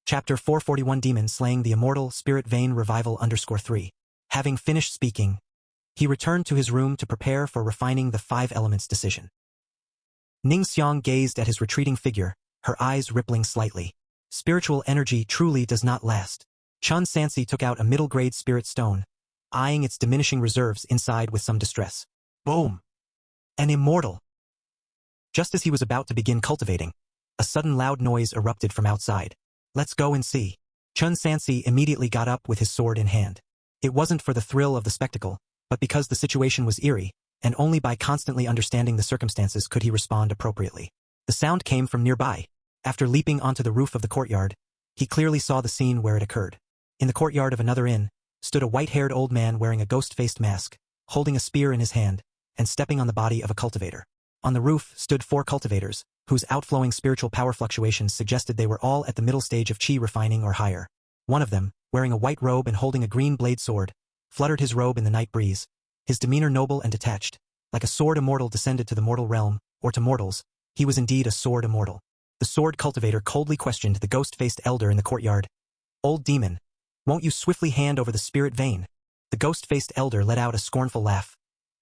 Chapter 441 Demon Slaying the Immortal Spirit Vein Revival _3. Having finished speaking, he returned to his room to prepare for refining the 5 elements decision. Ning Xiang gazed at his retreating figure, her eyes rippling slightly. Spiritual energy truly does not last. Chun Sansi took out a middle-grade spirit stone, eyeing its diminishing reserves inside with some distress. Boom! An immortal! Just as he was about to begin cultivating, a sudden loud noise erupted from outside. Let's go and see. Chun Sansi immediately got up with his sword in hand. It wasn't for the thrill of the spectacle, but because the situation was eerie, and only by constantly understanding the circumstances could he respond appropriately. The sound came from nearby. After leaping onto the roof of the courtyard, he clearly saw the scene where it occurred. In the courtyard of another inn, stood a white-haired old man wearing a ghost-faced mask, holding a spear in his hand, and stepping on the body of a cultivator. On the roof stood 4 cultivators, whose outflowing spiritual power fluctuations suggested they were all at the middle stage of chi refining or higher. One of them, wearing a white robe and holding a green blade sword, fluttered his robe in the night breeze, his demeanor noble and detached. Like a sword immortal descended to the mortal realm, or to mortals, he was indeed a sword immortal. The sword cultivator coldly questioned the ghost-faced elder in the courtyard. Old demon, won't you swiftly hand over the spirit vein? The ghost-faced elder let out a scornful laugh.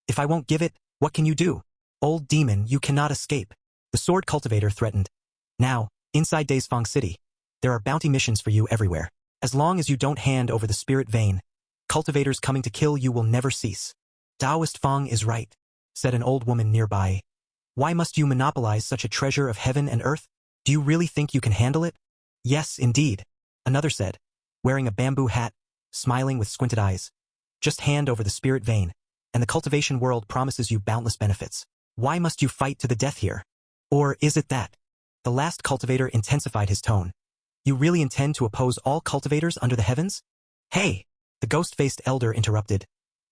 If I won't give it, what can you do? Old demon, you cannot escape. The sword cultivator threatened. Now, inside Daysfang City, there are bounty missions for you everywhere. As long as you don't hand over the spirit vein, cultivators coming to kill you will never cease. Taoist Fang is right, said an old woman nearby. Why must you monopolize such a treasure of heaven and earth? Do you really think you can handle it? Yes, indeed, another said, wearing a bamboo hat, smiling with squinted eyes. Just hand over the spirit vein, and the cultivation world promises you boundless benefits. Why must you fight to the death here? Or is it that? The last cultivator intensified his tone. You really intend to oppose all cultivators under the heavens? Hey, the ghost-faced elder interrupted.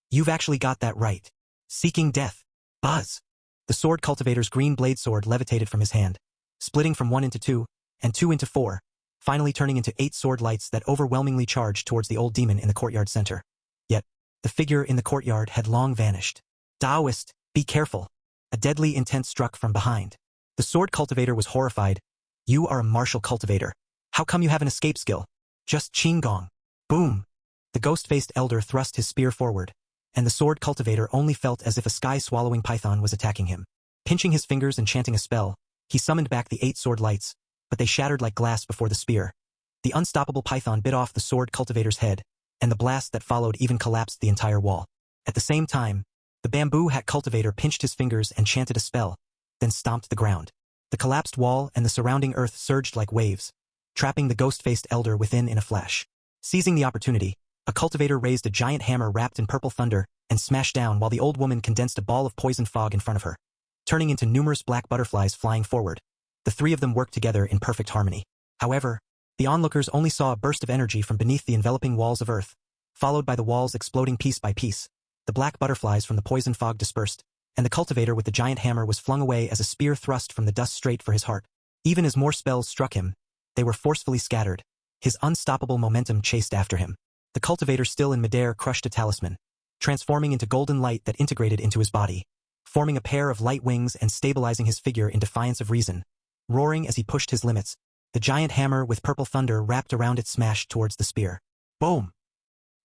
You've actually got that right. Seeking death. Buzz. The sword cultivator's green blade sword levitated from his hand, splitting from 1 into 2, and 2 into 4, finally turning into 8 sword lights that overwhelmingly charged towards the old demon in the courtyard center. Yet, the figure in the courtyard had long vanished. Taoist, be careful. A deadly intent struck from behind. The sword cultivator was horrified. You are a martial cultivator. How come you have an escape skill? Just Qinggong. Boom. The ghost-faced elder thrust his spear forward, and the sword cultivator only felt as if a sky-swallowing python was attacking him. Pinching his fingers and chanting a spell, he summoned back the 8 sword lights, but they shattered like glass before the spear. The unstoppable python bit off the sword cultivator's head, and the blast that followed even collapsed the entire wall. At the same time, the bamboo hat cultivator pinched his fingers and chanted a spell, then stomped the ground. The collapsed wall and the surrounding earth surged like waves, trapping the ghost-faced elder within in a flash. Seizing the opportunity, a cultivator raised a giant hammer wrapped in purple thunder and smashed down while the old woman condensed a ball of poison fog in front of her, turning into numerous black butterflies flying forward. The 3 of them worked together in perfect harmony. However, the onlookers only saw a burst of energy from beneath the enveloping walls of earth, followed by the walls exploding piece by piece. The black butterflies from the poison fog dispersed, and the cultivator with the giant hammer was flung away as a spear thrust from the dust straight for his heart. Even as more spells struck him, they were forcefully scattered. His unstoppable momentum chased after him. The cultivator still in midair crushed a talisman, transforming into golden light that integrated into his body, forming a pair of light wings and stabilizing his figure in defiance of reason. Roaring as he pushed his limits, the giant hammer with purple thunder wrapped around it smashed towards the spear. Boom!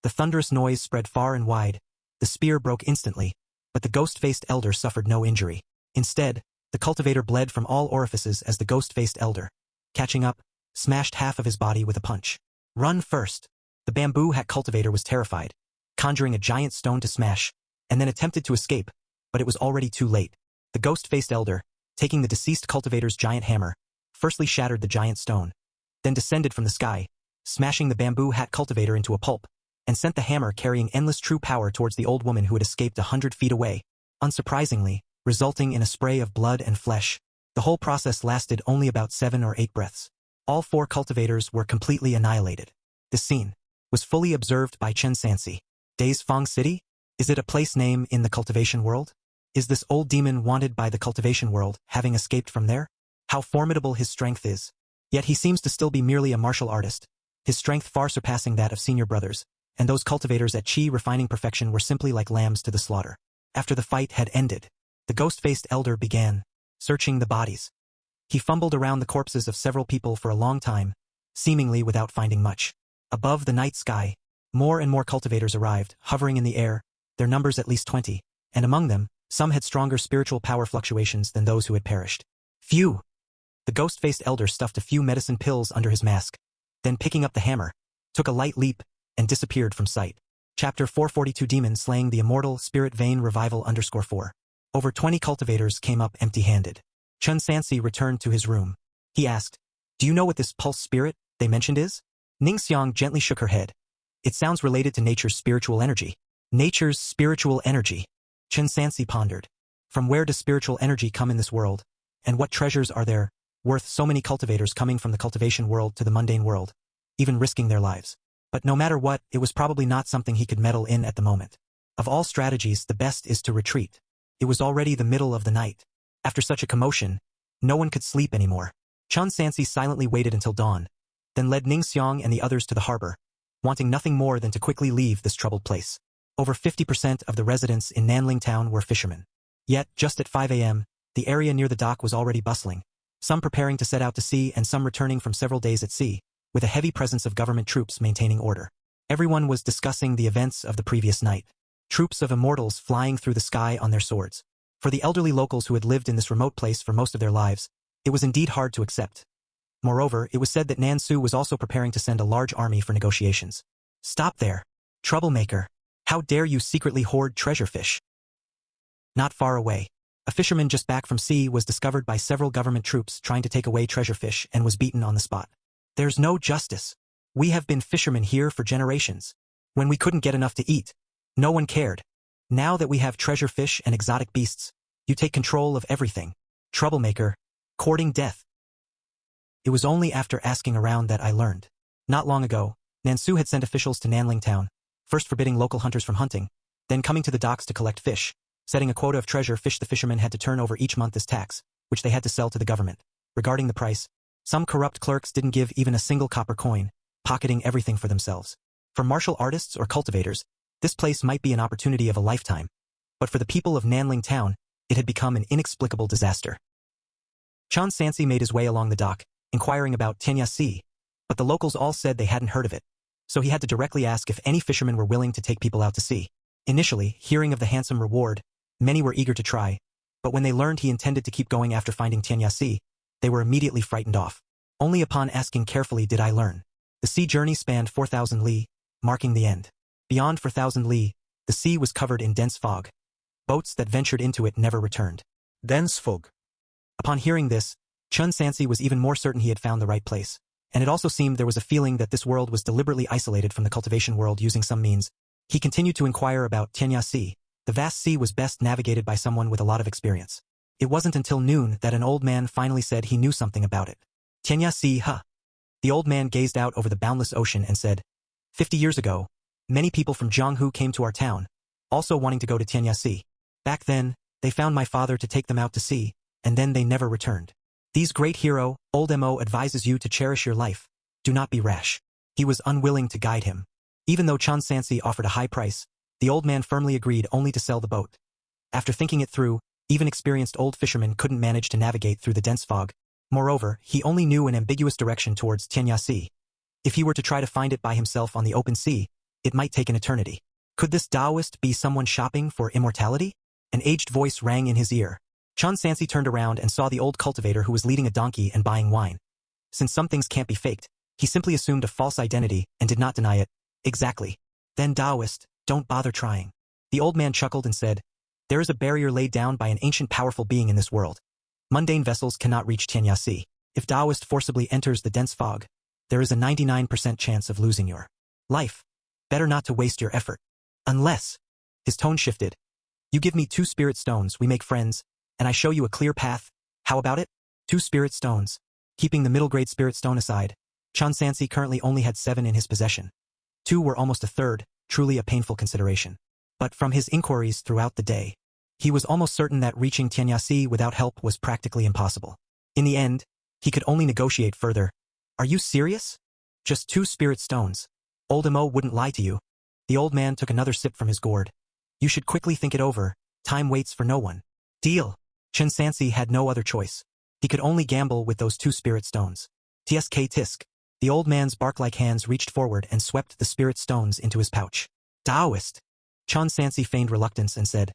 The thunderous noise spread far and wide. The spear broke instantly, but the ghost-faced elder suffered no injury. Instead, the cultivator bled from all orifices as the ghost-faced elder, catching up, smashed half of his body with a punch. Run first! The bamboo hat cultivator was terrified, conjuring a giant stone to smash, and then attempted to escape, but it was already too late. The ghost-faced elder, taking the deceased cultivator's giant hammer, firstly shattered the giant stone, then descended from the sky, smashing the bamboo hat cultivator into a pulp, and sent the hammer carrying endless true power towards the old woman who had escaped 100 feet away, unsurprisingly, resulting in a spray of blood and flesh. The whole process lasted only about 7 or 8 breaths. All 4 cultivators were completely annihilated. This scene was fully observed by Chun Sansi. Daysfang City? Is it a place name in the cultivation world? Is this old demon wanted by the cultivation world, having escaped from there? How formidable his strength is. Yet he seems to still be merely a martial artist, his strength far surpassing that of senior brothers, and those cultivators at chi refining perfection were simply like lambs to the slaughter. After the fight had ended, the ghost-faced elder began searching the bodies. He fumbled around the corpses of several people for a long time, seemingly without finding much. Above the night sky, more and more cultivators arrived, hovering in the air, their numbers at least 20, and among them, some had stronger spiritual power fluctuations than those who had perished. Phew! The ghost-faced elder stuffed a few medicine pills under his mask, then picking up the hammer, took a light leap, and disappeared from sight. Chapter 442 Demon Slaying the Immortal Spirit Vein Revival _4. Over 20 cultivators came up empty-handed. Chun Sansi returned to his room. He asked, "Do you know what this pulse spirit they mentioned is?" Ning Xiang gently shook her head. "It sounds related to nature's spiritual energy." Nature's spiritual energy. Chun Sansi pondered. From where does spiritual energy come in this world? And what treasures are there, worth so many cultivators coming from the cultivation world to the mundane world, even risking their lives? But no matter what, it was probably not something he could meddle in at the moment. Of all strategies, the best is to retreat. It was already the middle of the night. After such a commotion, no one could sleep anymore. Chun Sansi silently waited until dawn, then led Ning Xiang and the others to the harbor, wanting nothing more than to quickly leave this troubled place. Over 50% of the residents in Nanling town were fishermen. Yet, just at 5 a.m., the area near the dock was already bustling, some preparing to set out to sea and some returning from several days at sea, with a heavy presence of government troops maintaining order. Everyone was discussing the events of the previous night. Troops of immortals flying through the sky on their swords. For the elderly locals who had lived in this remote place for most of their lives, it was indeed hard to accept. Moreover, it was said that Nansu was also preparing to send a large army for negotiations. "Stop there, troublemaker. How dare you secretly hoard treasure fish?" Not far away, a fisherman just back from sea was discovered by several government troops trying to take away treasure fish and was beaten on the spot. "There's no justice. We have been fishermen here for generations. When we couldn't get enough to eat, no one cared. Now that we have treasure fish and exotic beasts, you take control of everything. Troublemaker, courting death." It was only after asking around that I learned. Not long ago, Nansu had sent officials to Nanling town, first forbidding local hunters from hunting, then coming to the docks to collect fish, setting a quota of treasure fish the fishermen had to turn over each month as tax, which they had to sell to the government. Regarding the price, some corrupt clerks didn't give even a single copper coin, pocketing everything for themselves. For martial artists or cultivators, this place might be an opportunity of a lifetime, but for the people of Nanling town, it had become an inexplicable disaster. Chun Sansi made his way along the dock, inquiring about Tenya Sea, but the locals all said they hadn't heard of it, so he had to directly ask if any fishermen were willing to take people out to sea. Initially, hearing of the handsome reward, many were eager to try, but when they learned he intended to keep going after finding Tenya Sea, they were immediately frightened off. Only upon asking carefully did I learn. The sea journey spanned 4,000 li, marking the end. Beyond 4,000 li, the sea was covered in dense fog. Boats that ventured into it never returned. Dense fog. Upon hearing this, Chun Sansi was even more certain he had found the right place, and it also seemed there was a feeling that this world was deliberately isolated from the cultivation world using some means. He continued to inquire about Tenya Sea. The vast sea was best navigated by someone with a lot of experience. It wasn't until noon that an old man finally said he knew something about it. "Tenya Sea, huh?" The old man gazed out over the boundless ocean and said, 50 years ago, many people from Jianghu came to our town, also wanting to go to Tenya Sea. Back then, they found my father to take them out to sea, and then they never returned. These great hero, old Mo advises you to cherish your life. Do not be rash." He was unwilling to guide him. Even though Chun Sansi offered a high price, the old man firmly agreed only to sell the boat. After thinking it through, even experienced old fishermen couldn't manage to navigate through the dense fog. Moreover, he only knew an ambiguous direction towards Tenya Sea. If he were to try to find it by himself on the open sea, it might take an eternity. Could this Taoist be someone shopping for immortality? An aged voice rang in his ear. Chun Sansi turned around and saw the old cultivator who was leading a donkey and buying wine. Since some things can't be faked, he simply assumed a false identity and did not deny it. "Exactly. Then Taoist, don't bother trying." The old man chuckled and said, "There is a barrier laid down by an ancient powerful being in this world. Mundane vessels cannot reach Tenya Sea. If Taoist forcibly enters the dense fog, there is a 99% chance of losing your life. Better not to waste your effort. Unless..." His tone shifted. "You give me 2 spirit stones, we make friends, and I show you a clear path. How about it?" 2 spirit stones. Keeping the middle-grade spirit stone aside, Chun Sansi currently only had 7 in his possession. 2 were almost a third, truly a painful consideration. But from his inquiries throughout the day, he was almost certain that reaching Tenya Sea without help was practically impossible. In the end, he could only negotiate further. "Are you serious? Just 2 spirit stones? Old Mo wouldn't lie to you." The old man took another sip from his gourd. "You should quickly think it over. Time waits for no one." "Deal." Chun Sansi had no other choice. He could only gamble with those 2 spirit stones. Tsk tisk. The old man's bark-like hands reached forward and swept the spirit stones into his pouch. Taoist. Chun Sansi feigned reluctance and said,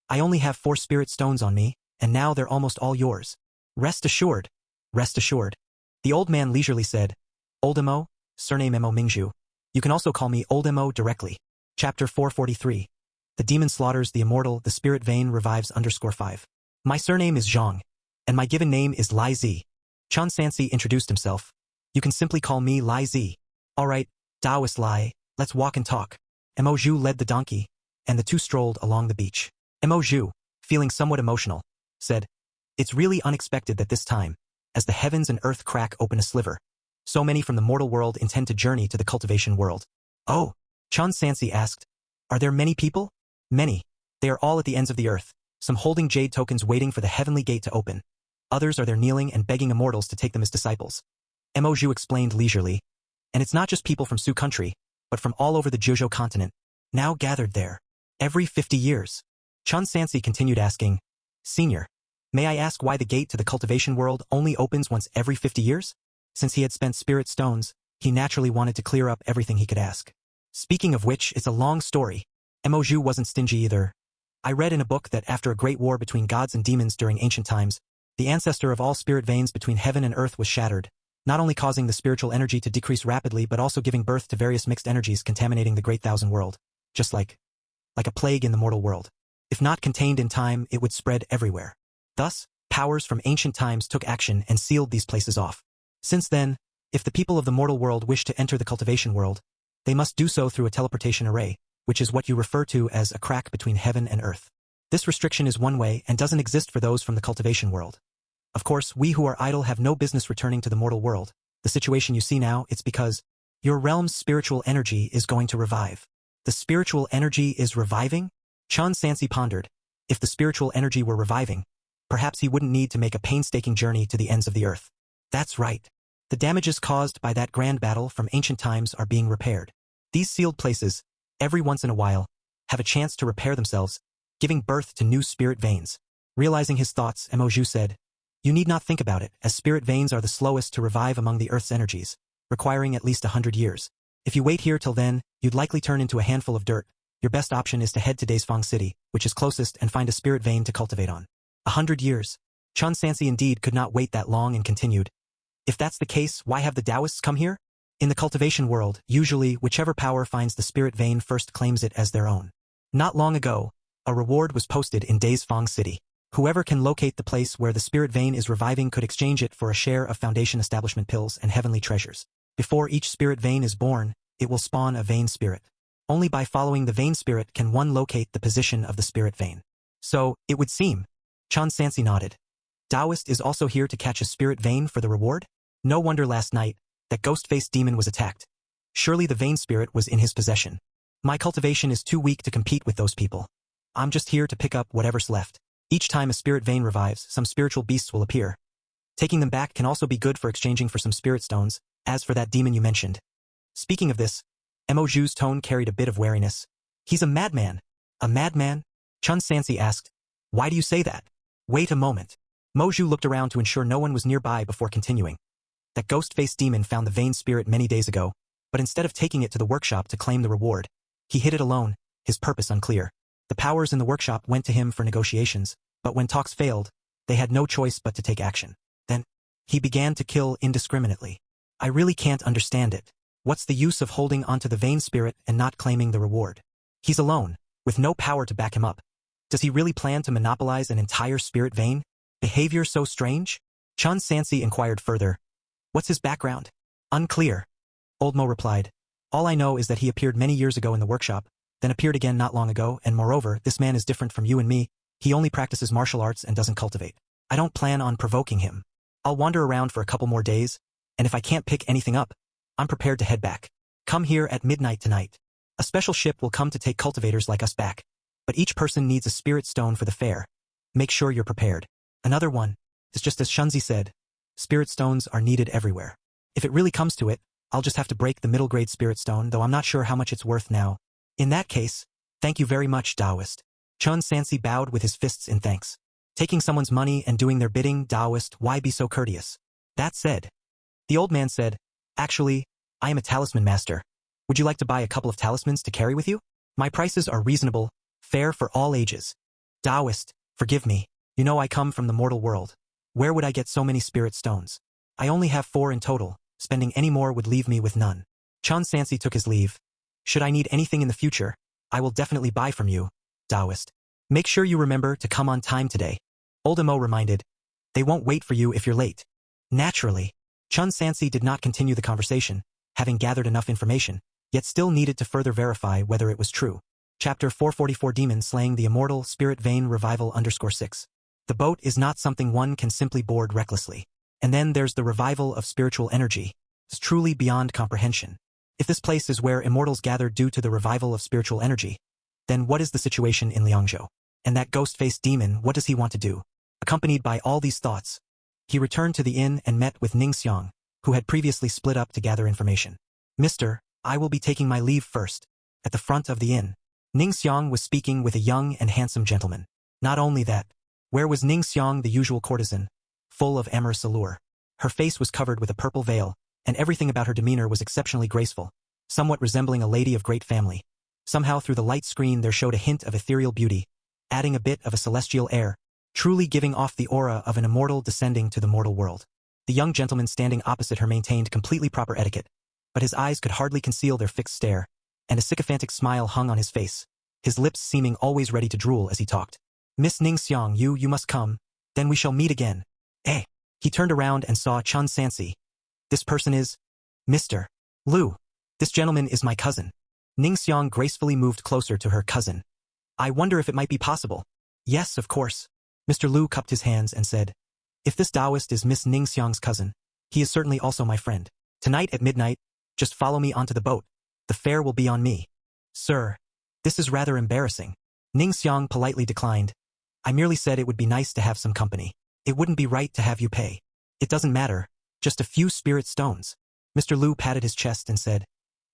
I only have 4 spirit stones on me, and now they're almost all yours. Rest assured. Rest assured. The old man leisurely said, Old Mo, surname Mo Mingzhu. You can also call me Old Mo directly. Chapter 443. The demon slaughters the immortal, the spirit vein revives _5. My surname is Zhang, and my given name is Lai Zi. Chun Sansi introduced himself. You can simply call me Lai Zi. All right, Taoist Lai, let's walk and talk. Mo Zhu led the donkey, and the two strolled along the beach. Mo Zhu, feeling somewhat emotional, said, It's really unexpected that this time, as the heavens and earth crack open a sliver, so many from the mortal world intend to journey to the cultivation world. Oh, Chun Sansi asked, Are there many people? Many. They are all at the ends of the earth, some holding jade tokens waiting for the heavenly gate to open. Others are there kneeling and begging immortals to take them as disciples. Mo Zhu explained leisurely, and it's not just people from Su country, but from all over the Zhuzhou continent, now gathered there. Every 50 years. Chun Sansi continued asking, Senior, may I ask why the gate to the cultivation world only opens once every 50 years? Since he had spent spirit stones, he naturally wanted to clear up everything he could ask. Speaking of which, it's a long story. Mo Zhu wasn't stingy either. I read in a book that after a great war between gods and demons during ancient times, the ancestor of all spirit veins between heaven and earth was shattered, not only causing the spiritual energy to decrease rapidly but also giving birth to various mixed energies contaminating the great thousand world. Just like a plague in the mortal world. If not contained in time, it would spread everywhere. Thus, powers from ancient times took action and sealed these places off. Since then, if the people of the mortal world wish to enter the cultivation world, they must do so through a teleportation array, which is what you refer to as a crack between heaven and earth. This restriction is one way and doesn't exist for those from the cultivation world. Of course, we who are idle have no business returning to the mortal world. The situation you see now, it's because your realm's spiritual energy is going to revive. The spiritual energy is reviving? Chun Sansi pondered. If the spiritual energy were reviving, perhaps he wouldn't need to make a painstaking journey to the ends of the earth. That's right. The damages caused by that grand battle from ancient times are being repaired. These sealed places, every once in a while, have a chance to repair themselves, giving birth to new spirit veins. Realizing his thoughts, Mo Zhu said, You need not think about it, as spirit veins are the slowest to revive among the earth's energies, requiring at least 100 years. If you wait here till then, you'd likely turn into a handful of dirt. Your best option is to head to Daesfang City, which is closest, and find a spirit vein to cultivate on. 100 years. Chun Sansi indeed could not wait that long and continued. If that's the case, why have the Taoists come here? In the cultivation world, usually, whichever power finds the spirit vein first claims it as their own. Not long ago, a reward was posted in Daesfang City. Whoever can locate the place where the spirit vein is reviving could exchange it for a share of Foundation establishment pills and heavenly treasures. Before each spirit vein is born, it will spawn a vein spirit. Only by following the vein spirit can one locate the position of the spirit vein. So, it would seem. Chun Sansi nodded. Taoist is also here to catch a spirit vein for the reward? No wonder last night, that ghost-faced demon was attacked. Surely the vein spirit was in his possession. My cultivation is too weak to compete with those people. I'm just here to pick up whatever's left. Each time a spirit vein revives, some spiritual beasts will appear. Taking them back can also be good for exchanging for some spirit stones, as for that demon you mentioned. Speaking of this, Mo Zhu's tone carried a bit of wariness. He's a madman. A madman? Chun Sansi asked. Why do you say that? Wait a moment. Mo Zhu looked around to ensure no one was nearby before continuing. That ghost-faced demon found the vein spirit many days ago, but instead of taking it to the workshop to claim the reward, he hid it alone, his purpose unclear. The powers in the workshop went to him for negotiations, but when talks failed, they had no choice but to take action. Then, he began to kill indiscriminately. I really can't understand it. What's the use of holding onto the vein spirit and not claiming the reward? He's alone, with no power to back him up. Does he really plan to monopolize an entire spirit vein? Behavior so strange? Chun Sansi inquired further. What's his background? Unclear. Old Mo replied. All I know is that he appeared many years ago in the workshop, then appeared again not long ago, and moreover, this man is different from you and me. He only practices martial arts and doesn't cultivate. I don't plan on provoking him. I'll wander around for a couple more days, and if I can't pick anything up, I'm prepared to head back. Come here at midnight tonight. A special ship will come to take cultivators like us back, but each person needs a spirit stone for the fair. Make sure you're prepared. Another one is just as Shunzi said. Spirit stones are needed everywhere. If it really comes to it, I'll just have to break the middle-grade spirit stone, though I'm not sure how much it's worth now. In that case, thank you very much, Taoist. Chun Sansi bowed with his fists in thanks. Taking someone's money and doing their bidding, Taoist, why be so courteous? That said, the old man said, Actually, I am a talisman master. Would you like to buy a couple of talismans to carry with you? My prices are reasonable, fair for all ages. Taoist, forgive me. You know I come from the mortal world. Where would I get so many spirit stones? I only have 4 in total. Spending any more would leave me with none. Chun Sansi took his leave. Should I need anything in the future, I will definitely buy from you, Taoist. Make sure you remember to come on time today. Old Mo reminded. They won't wait for you if you're late. Naturally, Chun Sansi did not continue the conversation, having gathered enough information, yet still needed to further verify whether it was true. Chapter 444 Demon Slaying the Immortal Spirit Vein Revival _6. The boat is not something one can simply board recklessly. And then there's the revival of spiritual energy. It's truly beyond comprehension. If this place is where immortals gather due to the revival of spiritual energy, then what is the situation in Liangzhou? And that ghost-faced demon, what does he want to do? Accompanied by all these thoughts, he returned to the inn and met with Ningxiang, who had previously split up to gather information. Mister, I will be taking my leave first. At the front of the inn, Ningxiang was speaking with a young and handsome gentleman. Not only that, where was Ningxiang, the usual courtesan, full of amorous allure? Her face was covered with a purple veil, and everything about her demeanor was exceptionally graceful, somewhat resembling a lady of great family. Somehow through the light screen there showed a hint of ethereal beauty, adding a bit of a celestial air, truly giving off the aura of an immortal descending to the mortal world. The young gentleman standing opposite her maintained completely proper etiquette, but his eyes could hardly conceal their fixed stare, and a sycophantic smile hung on his face, his lips seeming always ready to drool as he talked. Miss Ningxiang, you must come, then we shall meet again. Eh? He turned around and saw Chun Sansi. This person is Mr. Lu. This gentleman is my cousin. Ningxiang gracefully moved closer to her cousin. I wonder if it might be possible. Yes, of course. Mr. Lu cupped his hands and said, if this Taoist is Miss Ningxiang's cousin, he is certainly also my friend. Tonight at midnight, just follow me onto the boat. The fare will be on me. Sir, this is rather embarrassing. Ningxiang politely declined. I merely said it would be nice to have some company. It wouldn't be right to have you pay. It doesn't matter, just a few spirit stones. Mr. Lu patted his chest and said,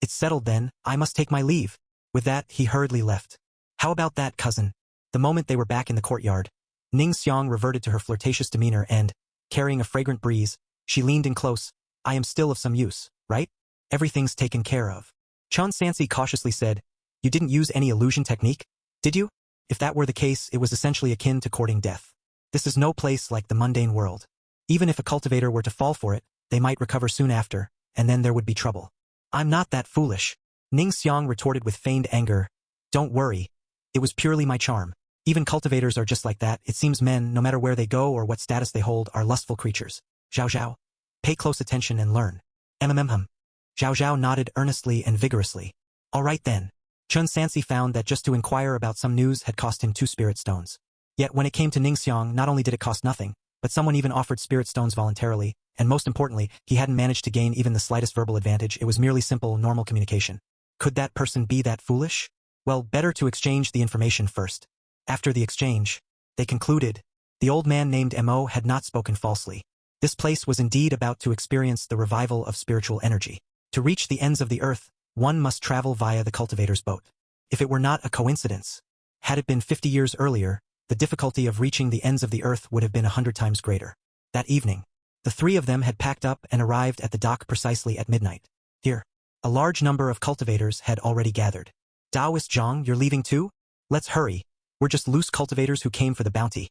it's settled then, I must take my leave. With that, he hurriedly left. How about that, cousin? The moment they were back in the courtyard, Ningxiang reverted to her flirtatious demeanor and, carrying a fragrant breeze, she leaned in close. I am still of some use, right? Everything's taken care of. Chun Sansi cautiously said, you didn't use any illusion technique, did you? If that were the case, it was essentially akin to courting death. This is no place like the mundane world. Even if a cultivator were to fall for it, they might recover soon after, and then there would be trouble. I'm not that foolish. Ningxiang retorted with feigned anger. Don't worry. It was purely my charm. Even cultivators are just like that. It seems men, no matter where they go or what status they hold, are lustful creatures. Zhao Zhao. Pay close attention and learn. Zhao Zhao nodded earnestly and vigorously. All right then. Chun Sansi found that just to inquire about some news had cost him 2 spirit stones. Yet when it came to Ningxiang, not only did it cost nothing, but someone even offered spirit stones voluntarily, and most importantly, he hadn't managed to gain even the slightest verbal advantage. It was merely simple, normal communication. Could that person be that foolish? Well, better to exchange the information first. After the exchange, they concluded, the old man named Mo had not spoken falsely. This place was indeed about to experience the revival of spiritual energy. To reach the ends of the earth, one must travel via the cultivator's boat. If it were not a coincidence, had it been 50 years earlier, the difficulty of reaching the ends of the earth would have been 100 times greater. That evening, the 3 of them had packed up and arrived at the dock precisely at midnight. Here, a large number of cultivators had already gathered. Taoist Zhang, you're leaving too? Let's hurry. We're just loose cultivators who came for the bounty.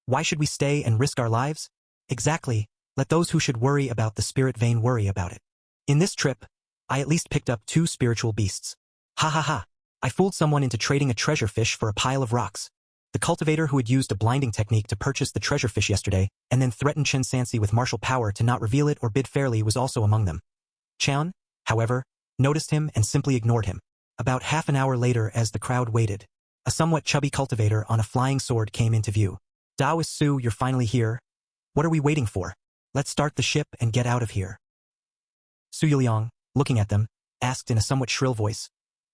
Why should we stay and risk our lives? Exactly, let those who should worry about the spirit vein worry about it. In this trip, I at least picked up 2 spiritual beasts. Ha ha ha, I fooled someone into trading a treasure fish for a pile of rocks. The cultivator who had used a blinding technique to purchase the treasure fish yesterday and then threatened Chun Sansi with martial power to not reveal it or bid fairly was also among them. Chan, however, noticed him and simply ignored him. About half an hour later, as the crowd waited, a somewhat chubby cultivator on a flying sword came into view. Taoist Su, you're finally here. What are we waiting for? Let's start the ship and get out of here. Su Yuliang, looking at them, asked in a somewhat shrill voice.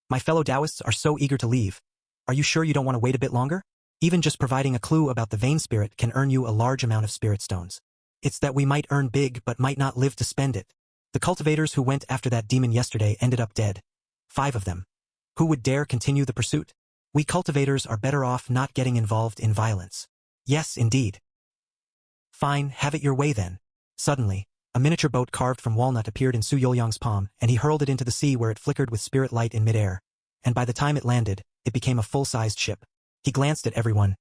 My fellow Taoists are so eager to leave. Are you sure you don't want to wait a bit longer? Even just providing a clue about the vein spirit can earn you a large amount of spirit stones. It's that we might earn big but might not live to spend it. The cultivators who went after that demon yesterday ended up dead. 5 of them. Who would dare continue the pursuit? We cultivators are better off not getting involved in violence. Yes, indeed. Fine, have it your way then. Suddenly, A miniature boat carved from walnut appeared in Su Youyang's palm, and he hurled it into the sea where it flickered with spirit light in midair. And by the time it landed, it became a full-sized ship. He glanced at everyone.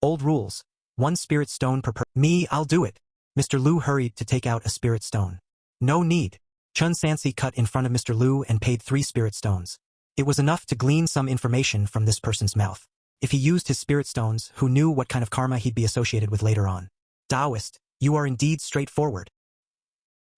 Old rules. 1 spirit stone per Me, I'll do it. Mr. Liu hurried to take out a spirit stone. No need. Chun Sansi cut in front of Mr. Liu and paid 3 spirit stones. It was enough to glean some information from this person's mouth. If he used his spirit stones, who knew what kind of karma he'd be associated with later on? Taoist, you are indeed straightforward.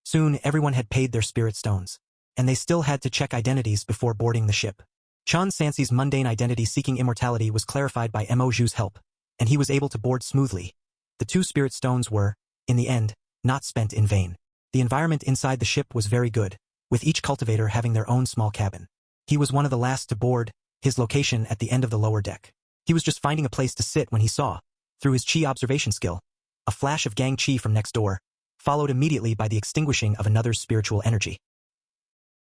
Soon, everyone had paid their spirit stones. And they still had to check identities before boarding the ship. Chun Sansi's mundane identity-seeking immortality was clarified by Mo Zhu's help, and he was able to board smoothly. The 2 spirit stones were, in the end, not spent in vain. The environment inside the ship was very good, with each cultivator having their own small cabin. He was one of the last to board, his location at the end of the lower deck. He was just finding a place to sit when he saw, through his chi observation skill, a flash of gang chi from next door, followed immediately by the extinguishing of another's spiritual energy.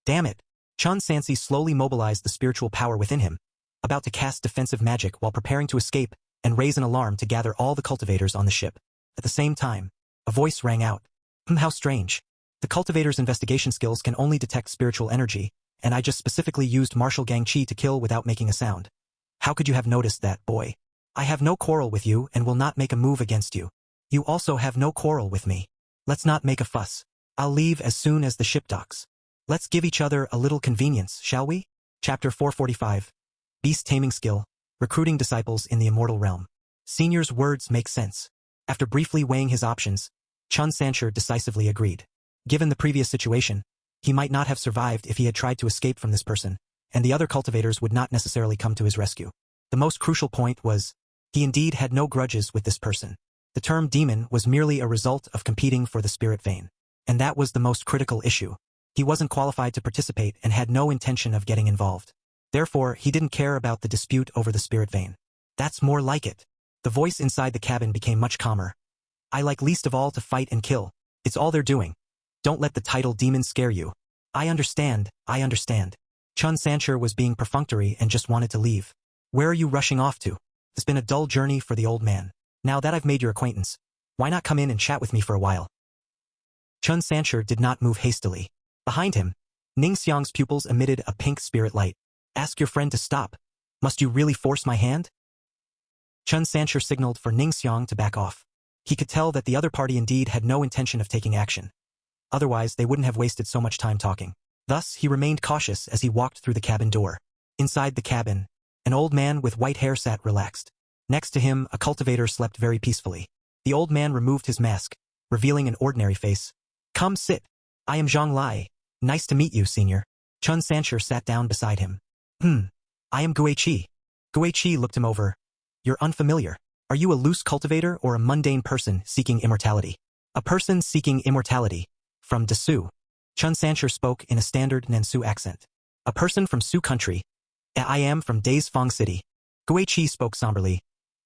Damn it! Chun Sansi slowly mobilized the spiritual power within him, about to cast defensive magic while preparing to escape and raise an alarm to gather all the cultivators on the ship. At the same time, a voice rang out. How strange. The cultivator's investigation skills can only detect spiritual energy, and I just specifically used martial gang chi to kill without making a sound. How could you have noticed that, boy? I have no quarrel with you and will not make a move against you. You also have no quarrel with me. Let's not make a fuss. I'll leave as soon as the ship docks. Let's give each other a little convenience, shall we? Chapter 445. Beast Taming Skill. Recruiting Disciples in the Immortal Realm. Senior's words make sense. After briefly weighing his options, Chun Sanshi decisively agreed. Given the previous situation, he might not have survived if he had tried to escape from this person, and the other cultivators would not necessarily come to his rescue. The most crucial point was, he indeed had no grudges with this person. The term demon was merely a result of competing for the spirit vein. And that was the most critical issue. He wasn't qualified to participate and had no intention of getting involved. Therefore, he didn't care about the dispute over the spirit vein. That's more like it. The voice inside the cabin became much calmer. I like least of all to fight and kill. It's all they're doing. Don't let the title demon scare you. I understand. Chun Sanshi was being perfunctory and just wanted to leave. Where are you rushing off to? It's been a dull journey for the old man. Now that I've made your acquaintance, why not come in and chat with me for a while? Chun Sanshi did not move hastily. Behind him, Ning Xiang's pupils emitted a pink spirit light. Ask your friend to stop. Must you really force my hand? Chun Sanshi signaled for Ning Xiang to back off. He could tell that the other party indeed had no intention of taking action. Otherwise, they wouldn't have wasted so much time talking. Thus, he remained cautious as he walked through the cabin door. Inside the cabin, an old man with white hair sat relaxed. Next to him, a cultivator slept very peacefully. The old man removed his mask, revealing an ordinary face. Come sit. I am Zhang Lai. Nice to meet you, senior. Chun Sanshi sat down beside him. I am Guiqi. Guiqi looked him over. You're unfamiliar. Are you a loose cultivator or a mundane person seeking immortality? A person seeking immortality. From Desu. Chun Sanshi spoke in a standard Nansu accent. A person from Su country. I am from Daisfang City. Guiqi spoke somberly.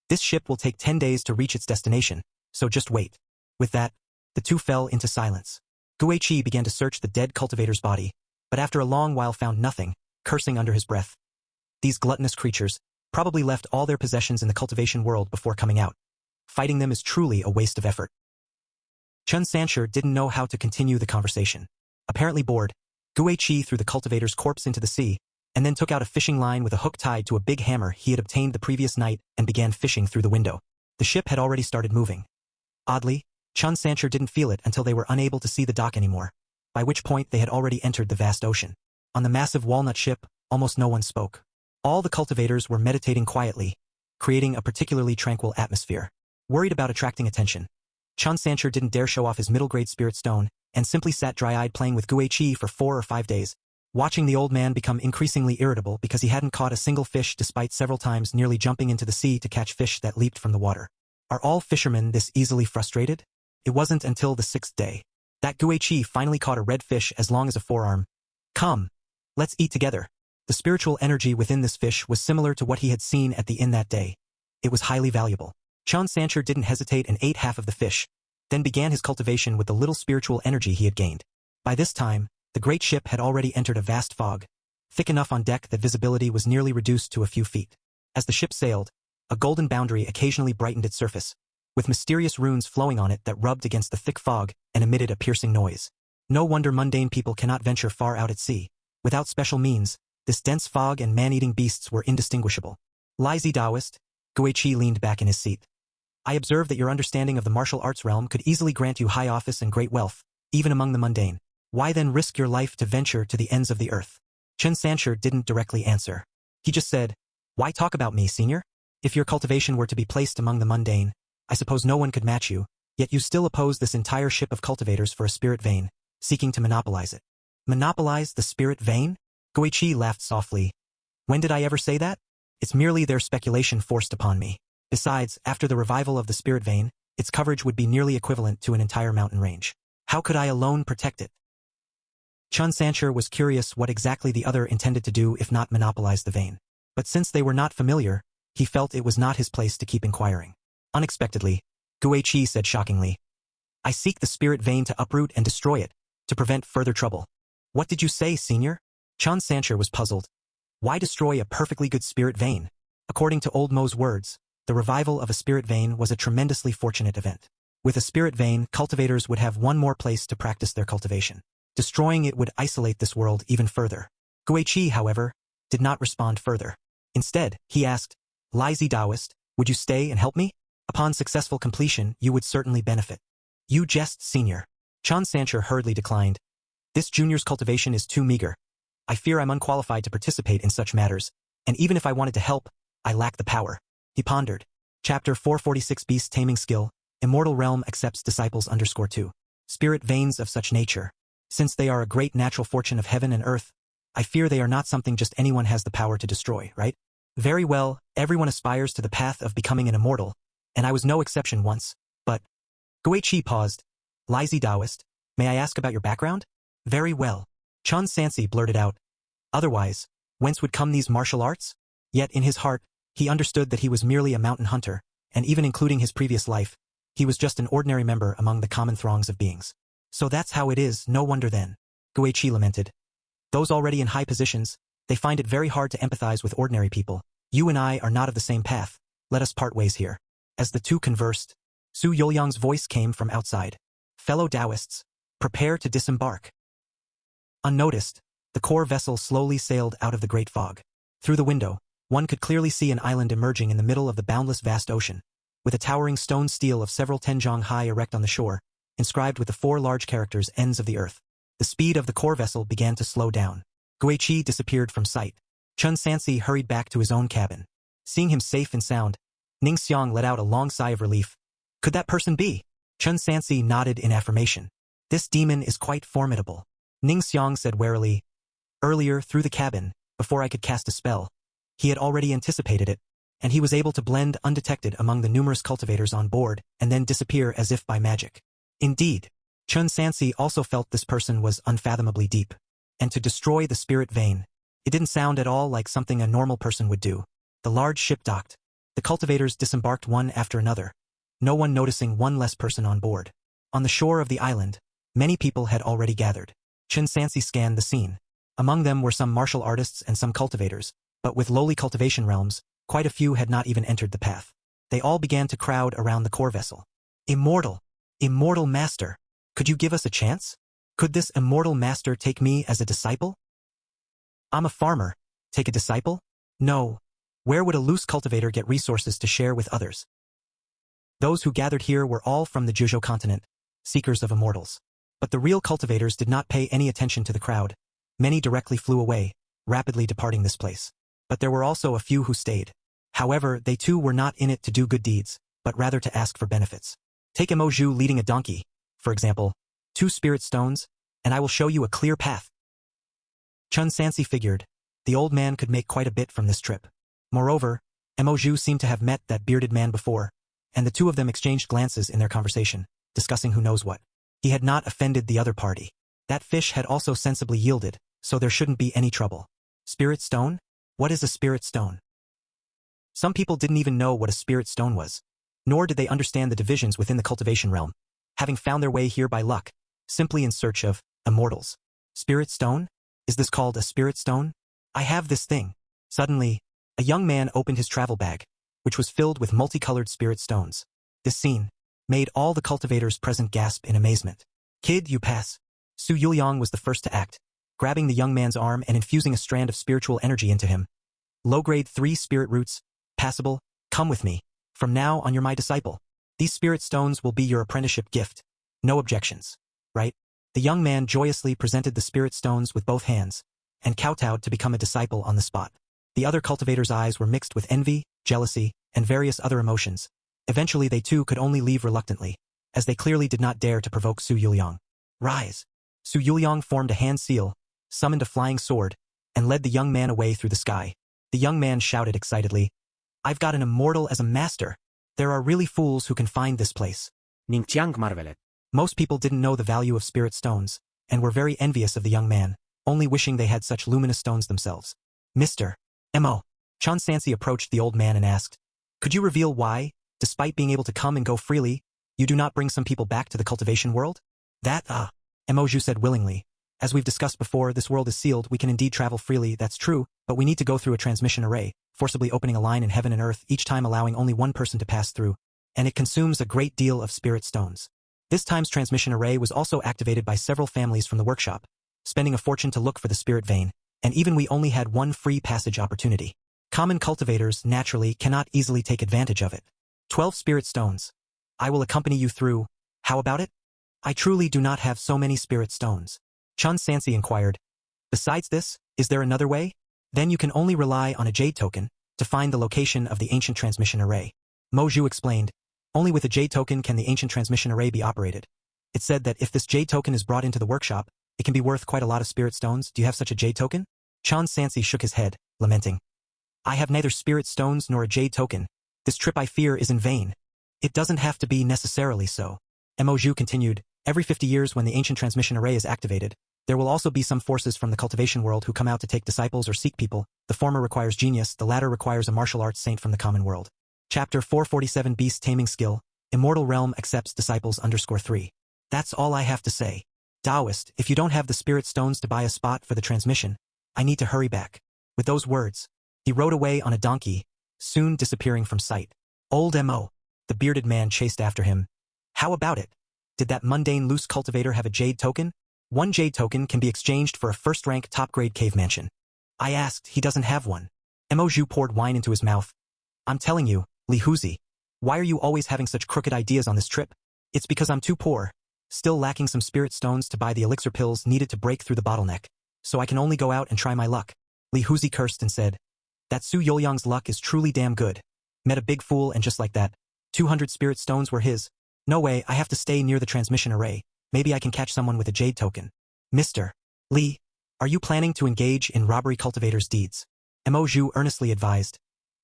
This ship will take 10 days to reach its destination, so just wait. With that, the two fell into silence. Guiqi began to search the dead cultivator's body, but after a long while found nothing, cursing under his breath. These gluttonous creatures probably left all their possessions in the cultivation world before coming out. Fighting them is truly a waste of effort. Chun Sanshi didn't know how to continue the conversation. Apparently bored, Guiqi threw the cultivator's corpse into the sea, and then took out a fishing line with a hook tied to a big hammer he had obtained the previous night and began fishing through the window. The ship had already started moving. Oddly, Chun Sanshi didn't feel it until they were unable to see the dock anymore, by which point they had already entered the vast ocean. On the massive walnut ship, almost no one spoke. All the cultivators were meditating quietly, creating a particularly tranquil atmosphere. Worried about attracting attention, Chun Sanshi didn't dare show off his middle-grade spirit stone and simply sat dry-eyed playing with Guiqi for 4 or 5 days, watching the old man become increasingly irritable because he hadn't caught a single fish despite several times nearly jumping into the sea to catch fish that leaped from the water. Are all fishermen this easily frustrated? It wasn't until the 6th day that Guiqi finally caught a red fish as long as a forearm. Come, let's eat together. The spiritual energy within this fish was similar to what he had seen at the inn that day. It was highly valuable. Chun Sanshi didn't hesitate and ate half of the fish, then began his cultivation with the little spiritual energy he had gained. By this time, the great ship had already entered a vast fog, thick enough on deck that visibility was nearly reduced to a few feet. As the ship sailed, a golden boundary occasionally brightened its surface, with mysterious runes flowing on it that rubbed against the thick fog and emitted a piercing noise. No wonder mundane people cannot venture far out at sea. Without special means, this dense fog and man-eating beasts were indistinguishable. Lazy Taoist, Guiqi leaned back in his seat. I observe that your understanding of the martial arts realm could easily grant you high office and great wealth, even among the mundane. Why then risk your life to venture to the ends of the earth? Chen Sancher didn't directly answer. He just said, why talk about me, senior? If your cultivation were to be placed among the mundane, I suppose no one could match you, yet you still oppose this entire ship of cultivators for a spirit vein, seeking to monopolize it. Monopolize the spirit vein? Guiqi laughed softly. When did I ever say that? It's merely their speculation forced upon me. Besides, after the revival of the spirit vein, its coverage would be nearly equivalent to an entire mountain range. How could I alone protect it? Chen Sancher was curious what exactly the other intended to do if not monopolize the vein. But since they were not familiar, he felt it was not his place to keep inquiring. Unexpectedly, Guiqi said shockingly, I seek the spirit vein to uproot and destroy it, to prevent further trouble. What did you say, senior? Chen Sancher was puzzled. Why destroy a perfectly good spirit vein? According to Old Mo's words, the revival of a spirit vein was a tremendously fortunate event. With a spirit vein, cultivators would have one more place to practice their cultivation. Destroying it would isolate this world even further. Guiqi, however, did not respond further. Instead, he asked, Lazy Taoist, would you stay and help me? Upon successful completion, you would certainly benefit. You jest, senior. Chen Sancher hurriedly declined. This junior's cultivation is too meager. I fear I'm unqualified to participate in such matters, and even if I wanted to help, I lack the power. He pondered. Chapter 446 Beast Taming Skill, Immortal Realm accepts disciples _2. Spirit veins of such nature. Since they are a great natural fortune of heaven and earth, I fear they are not something just anyone has the power to destroy, right? Very well, everyone aspires to the path of becoming an immortal, and I was no exception once, but... Guiqi paused. Lazy Taoist, may I ask about your background? Very well. Chen Sancer blurted out. Otherwise, whence would come these martial arts? Yet in his heart, he understood that he was merely a mountain hunter, and even including his previous life, he was just an ordinary member among the common throngs of beings. So that's how it is, no wonder then. Guiqi lamented. Those already in high positions, they find it very hard to empathize with ordinary people. You and I are not of the same path. Let us part ways here. As the two conversed, Su Youliang's voice came from outside. Fellow Taoists, prepare to disembark. Unnoticed, the core vessel slowly sailed out of the great fog. Through the window, one could clearly see an island emerging in the middle of the boundless vast ocean, with a towering stone stele of several tenjong high erect on the shore, inscribed with the 4 large characters ends of the earth. The speed of the core vessel began to slow down. Guiqi disappeared from sight. Chen Sancer hurried back to his own cabin. Seeing him safe and sound, Ningxiang let out a long sigh of relief. Could that person be? Chen Sancer nodded in affirmation. This demon is quite formidable. Ningxiang said warily. Earlier, through the cabin, before I could cast a spell, he had already anticipated it, and he was able to blend undetected among the numerous cultivators on board and then disappear as if by magic. Indeed, Chen Sancer also felt this person was unfathomably deep, and to destroy the spirit vein, it didn't sound at all like something a normal person would do. The large ship docked. The cultivators disembarked one after another, no one noticing one less person on board. On the shore of the island, many people had already gathered. Chen Sancer scanned the scene. Among them were some martial artists and some cultivators, but with lowly cultivation realms, quite a few had not even entered the path. They all began to crowd around the core vessel. Immortal! Immortal Master! Could you give us a chance? Could this immortal master take me as a disciple? I'm a farmer. Take a disciple? No. Where would a loose cultivator get resources to share with others? Those who gathered here were all from the Juzhou continent, seekers of immortals. But the real cultivators did not pay any attention to the crowd. Many directly flew away, rapidly departing this place. But there were also a few who stayed. However, they too were not in it to do good deeds, but rather to ask for benefits. Take a Moju leading a donkey, for example, 2 spirit stones, and I will show you a clear path. Chen Sancer figured, the old man could make quite a bit from this trip. Moreover, Moju seemed to have met that bearded man before, and the two of them exchanged glances in their conversation, discussing who knows what. He had not offended the other party. That fish had also sensibly yielded, so there shouldn't be any trouble. Spirit stone? What is a spirit stone? Some people didn't even know what a spirit stone was, nor did they understand the divisions within the cultivation realm, having found their way here by luck, simply in search of immortals. Spirit stone? Is this called a spirit stone? I have this thing. Suddenly, a young man opened his travel bag, which was filled with multicolored spirit stones. This scene made all the cultivators present gasp in amazement. Kid, you pass. Su Yuliang was the first to act, grabbing the young man's arm and infusing a strand of spiritual energy into him. Low-grade 3 spirit roots, passable, come with me. From now on you're my disciple. These spirit stones will be your apprenticeship gift. No objections. Right? The young man joyously presented the spirit stones with both hands, and kowtowed to become a disciple on the spot. The other cultivators' eyes were mixed with envy, jealousy, and various other emotions. Eventually they too could only leave reluctantly, as they clearly did not dare to provoke Su Yuliang. Rise! Su Yuliang formed a hand seal, summoned a flying sword, and led the young man away through the sky. The young man shouted excitedly, I've got an immortal as a master. There are really fools who can find this place. Ningxiang marvelet. Most people didn't know the value of spirit stones, and were very envious of the young man, only wishing they had such luminous stones themselves. Mr. M.O. Chan Sansi approached the old man and asked, could you reveal why, despite being able to come and go freely, you do not bring some people back to the cultivation world? That, M.O. Zhu said willingly. As we've discussed before, this world is sealed, we can indeed travel freely, that's true, but we need to go through a transmission array, forcibly opening a line in heaven and earth, each time allowing only one person to pass through, and it consumes a great deal of spirit stones. This time's transmission array was also activated by several families from the workshop, spending a fortune to look for the spirit vein, and even we only had one free passage opportunity. Common cultivators, naturally, cannot easily take advantage of it. 12 spirit stones. I will accompany you through. How about it? I truly do not have so many spirit stones. Chun Sansi inquired. Besides this, is there another way? Then you can only rely on a jade token to find the location of the ancient transmission array. Mo Zhu explained. Only with a jade token can the ancient transmission array be operated. It said that if this jade token is brought into the workshop, it can be worth quite a lot of spirit stones. Do you have such a jade token? Chan Sansi shook his head, lamenting. I have neither spirit stones nor a jade token. This trip I fear is in vain. It doesn't have to be necessarily so. Mo Zhu continued. Every 50 years when the ancient transmission array is activated, there will also be some forces from the cultivation world who come out to take disciples or seek people. The former requires genius, the latter requires a martial arts saint from the common world. Chapter 447 Beast Taming Skill, Immortal Realm accepts disciples _3. That's all I have to say. Taoist, if you don't have the spirit stones to buy a spot for the transmission, I need to hurry back. With those words, he rode away on a donkey, soon disappearing from sight. Old M.O. The bearded man chased after him. How about it? Did that mundane loose cultivator have a jade token? One jade token can be exchanged for a first-rank top-grade cave mansion. I asked, he doesn't have one. Mo Zhu poured wine into his mouth. I'm telling you, Li Huzi, why are you always having such crooked ideas on this trip? It's because I'm too poor, still lacking some spirit stones to buy the elixir pills needed to break through the bottleneck, so I can only go out and try my luck. Li Huzi cursed and said, that Su Yuliang's luck is truly damn good. Met a big fool and just like that, 200 spirit stones were his. No way, I have to stay near the transmission array. Maybe I can catch someone with a jade token. Mr. Li, are you planning to engage in robbery cultivators' deeds? Mo Zhu earnestly advised.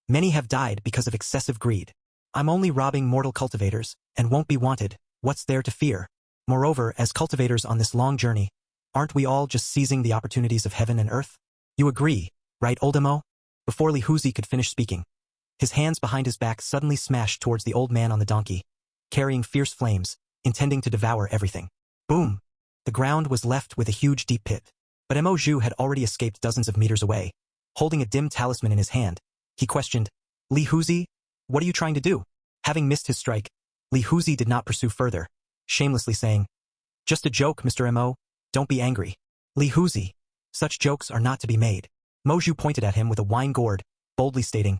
Many have died because of excessive greed. I'm only robbing mortal cultivators, and won't be wanted. What's there to fear? Moreover, as cultivators on this long journey, aren't we all just seizing the opportunities of heaven and earth? You agree, right, old Mo? Before Li Huzi could finish speaking, his hands behind his back suddenly smashed towards the old man on the donkey, carrying fierce flames, intending to devour everything. Boom! The ground was left with a huge deep pit. But Mo Zhu had already escaped dozens of meters away. Holding a dim talisman in his hand, he questioned, Li Huzi, what are you trying to do? Having missed his strike, Li Huzi did not pursue further, shamelessly saying, just a joke, Mr. Mo, don't be angry. Li Huzi, such jokes are not to be made. Mo Zhu pointed at him with a wine gourd, boldly stating,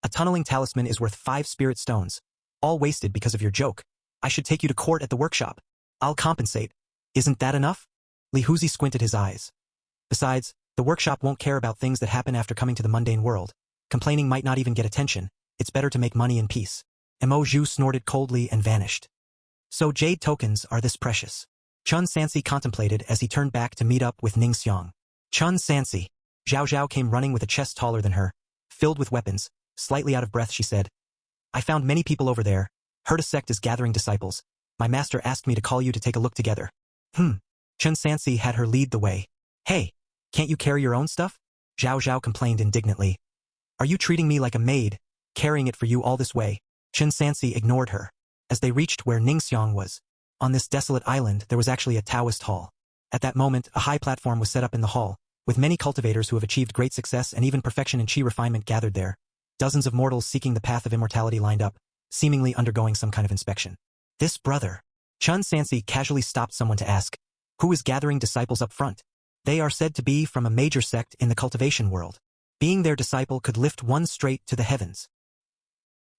a tunneling talisman is worth 5 spirit stones. All wasted because of your joke. I should take you to court at the workshop. I'll compensate. Isn't that enough? Li Huzi squinted his eyes. Besides, the workshop won't care about things that happen after coming to the mundane world. Complaining might not even get attention. It's better to make money in peace. Mo Zhu snorted coldly and vanished. So jade tokens are this precious. Chun Sansi contemplated as he turned back to meet up with Ning Xiang. Chun Sansi. Zhao Zhao came running with a chest taller than her, filled with weapons. Slightly out of breath, she said, I found many people over there. Heard a sect is gathering disciples. My master asked me to call you to take a look together. Chun Sansi had her lead the way. Hey, can't you carry your own stuff? Zhao Zhao complained indignantly. Are you treating me like a maid, carrying it for you all this way? Chun Sansi ignored her. As they reached where Ning Xiang was, on this desolate island there was actually a Taoist hall. At that moment, a high platform was set up in the hall, with many cultivators who have achieved great success and even perfection in chi refinement gathered there. Dozens of mortals seeking the path of immortality lined up, seemingly undergoing some kind of inspection. This brother. Chun Sansi casually stopped someone to ask, who is gathering disciples up front? They are said to be from a major sect in the cultivation world. Being their disciple could lift one straight to the heavens.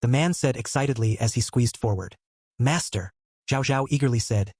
The man said excitedly as he squeezed forward. Master, Zhao Zhao eagerly said.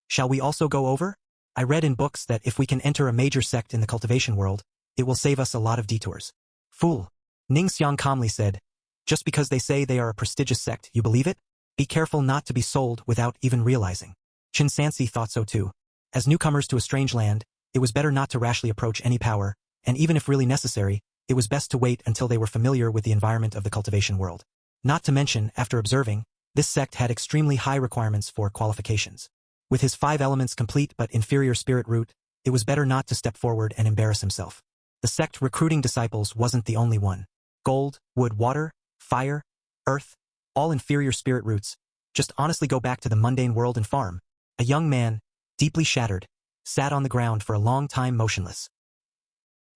Shall we also go over? I read in books that if we can enter a major sect in the cultivation world, it will save us a lot of detours. Fool. Ning Xiang calmly said. Just because they say they are a prestigious sect, you believe it? Be careful not to be sold without even realizing. Chun Sansi thought so too. As newcomers to a strange land, it was better not to rashly approach any power, and even if really necessary, it was best to wait until they were familiar with the environment of the cultivation world. Not to mention, after observing, this sect had extremely high requirements for qualifications. With his 5 elements complete but inferior spirit root, it was better not to step forward and embarrass himself. The sect recruiting disciples wasn't the only one. Gold, wood, water, fire, earth, all inferior spirit roots. Just honestly go back to the mundane world and farm. A young man, deeply shattered, sat on the ground for a long time motionless.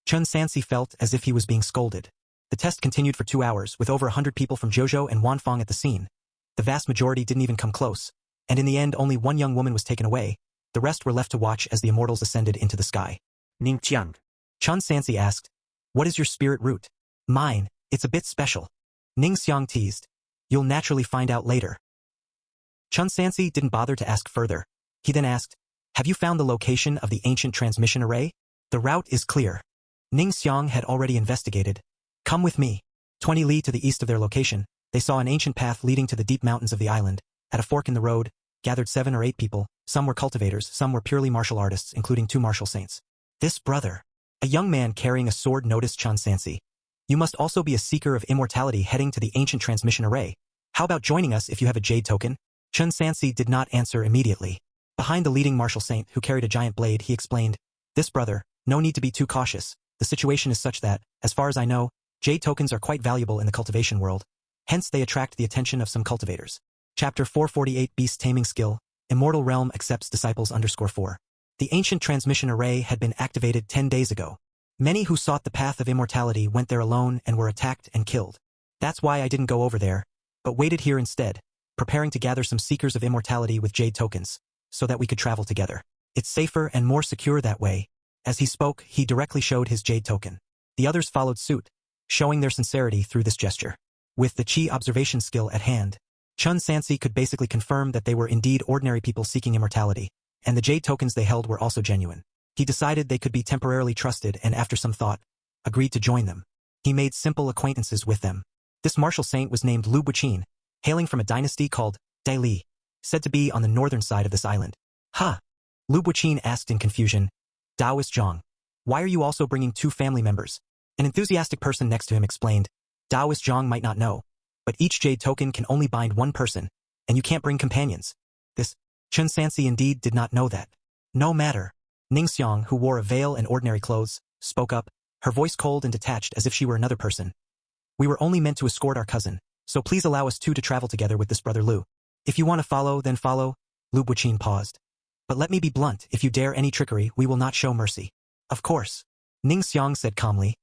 Chun Sansi felt as if he was being scolded. The test continued for 2 hours, with over 100 people from Zhozhou and Wanfang at the scene. The vast majority didn't even come close, and in the end only one young woman was taken away. The rest were left to watch as the immortals ascended into the sky. Ningqiang. Chun Sansi asked, what is your spirit root? Mine, it's a bit special. Ning Xiang teased. You'll naturally find out later. Chun Sansi didn't bother to ask further. He then asked, have you found the location of the ancient transmission array? The route is clear. Ning Xiang had already investigated. Come with me. 20 li to the east of their location, they saw an ancient path leading to the deep mountains of the island. At a fork in the road, gathered 7 or 8 people, some were cultivators, some were purely martial artists, including 2 martial saints. This brother, a young man carrying a sword, noticed Chun Sansi. You must also be a seeker of immortality heading to the ancient transmission array. How about joining us if you have a jade token? Chun Sansi did not answer immediately. Behind the leading martial saint, who carried a giant blade, he explained, this brother, no need to be too cautious. The situation is such that, as far as I know, jade tokens are quite valuable in the cultivation world. Hence they attract the attention of some cultivators. Chapter 448 Beast Taming Skill, Immortal Realm accepts disciples _4. The ancient transmission array had been activated 10 days ago. Many who sought the path of immortality went there alone and were attacked and killed. That's why I didn't go over there, but waited here instead, preparing to gather some seekers of immortality with jade tokens, so that we could travel together. It's safer and more secure that way. As he spoke, he directly showed his jade token. The others followed suit, showing their sincerity through this gesture. With the Qi observation skill at hand, Chun Sansi could basically confirm that they were indeed ordinary people seeking immortality, and the jade tokens they held were also genuine. He decided they could be temporarily trusted and after some thought, agreed to join them. He made simple acquaintances with them. This martial saint was named Lu Buqin, hailing from a dynasty called Dai Li, said to be on the northern side of this island. Huh? Lu Buqin asked in confusion. Taoist Zhang. Why are you also bringing 2 family members? An enthusiastic person next to him explained. Taoist Zhang might not know, but each jade token can only bind 1 person, and you can't bring companions. This, Chun Sansi indeed did not know that. No matter. Ning Xiang, who wore a veil and ordinary clothes, spoke up, her voice cold and detached as if she were another person. We were only meant to escort our cousin, so please allow us 2 to travel together with this brother Lu. If you want to follow, then follow. Lu Buqin paused. But let me be blunt, if you dare any trickery, we will not show mercy. Of course. Ning Xiang said calmly.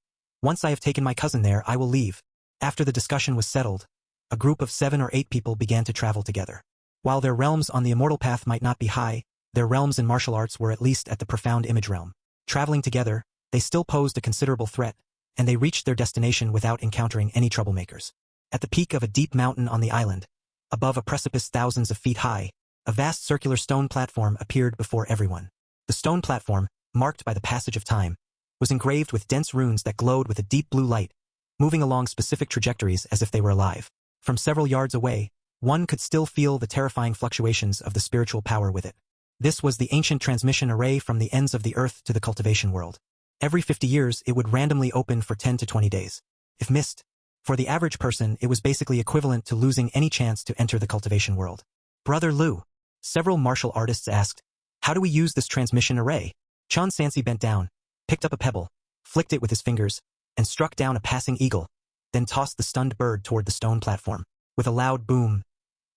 Once I have taken my cousin there, I will leave. After the discussion was settled, a group of 7 or 8 people began to travel together. While their realms on the immortal path might not be high, their realms in martial arts were at least at the profound image realm. Traveling together, they still posed a considerable threat, and they reached their destination without encountering any troublemakers. At the peak of a deep mountain on the island, above a precipice thousands of feet high, a vast circular stone platform appeared before everyone. The stone platform, marked by the passage of time, was engraved with dense runes that glowed with a deep blue light, moving along specific trajectories as if they were alive. From several yards away, one could still feel the terrifying fluctuations of the spiritual power with it. This was the ancient transmission array from the ends of the earth to the cultivation world. Every 50 years, it would randomly open for 10 to 20 days. If missed, for the average person, it was basically equivalent to losing any chance to enter the cultivation world. Brother Lu, several martial artists asked, how do we use this transmission array? Chun Sansi bent down, picked up a pebble, flicked it with his fingers, and struck down a passing eagle, then tossed the stunned bird toward the stone platform. With a loud boom,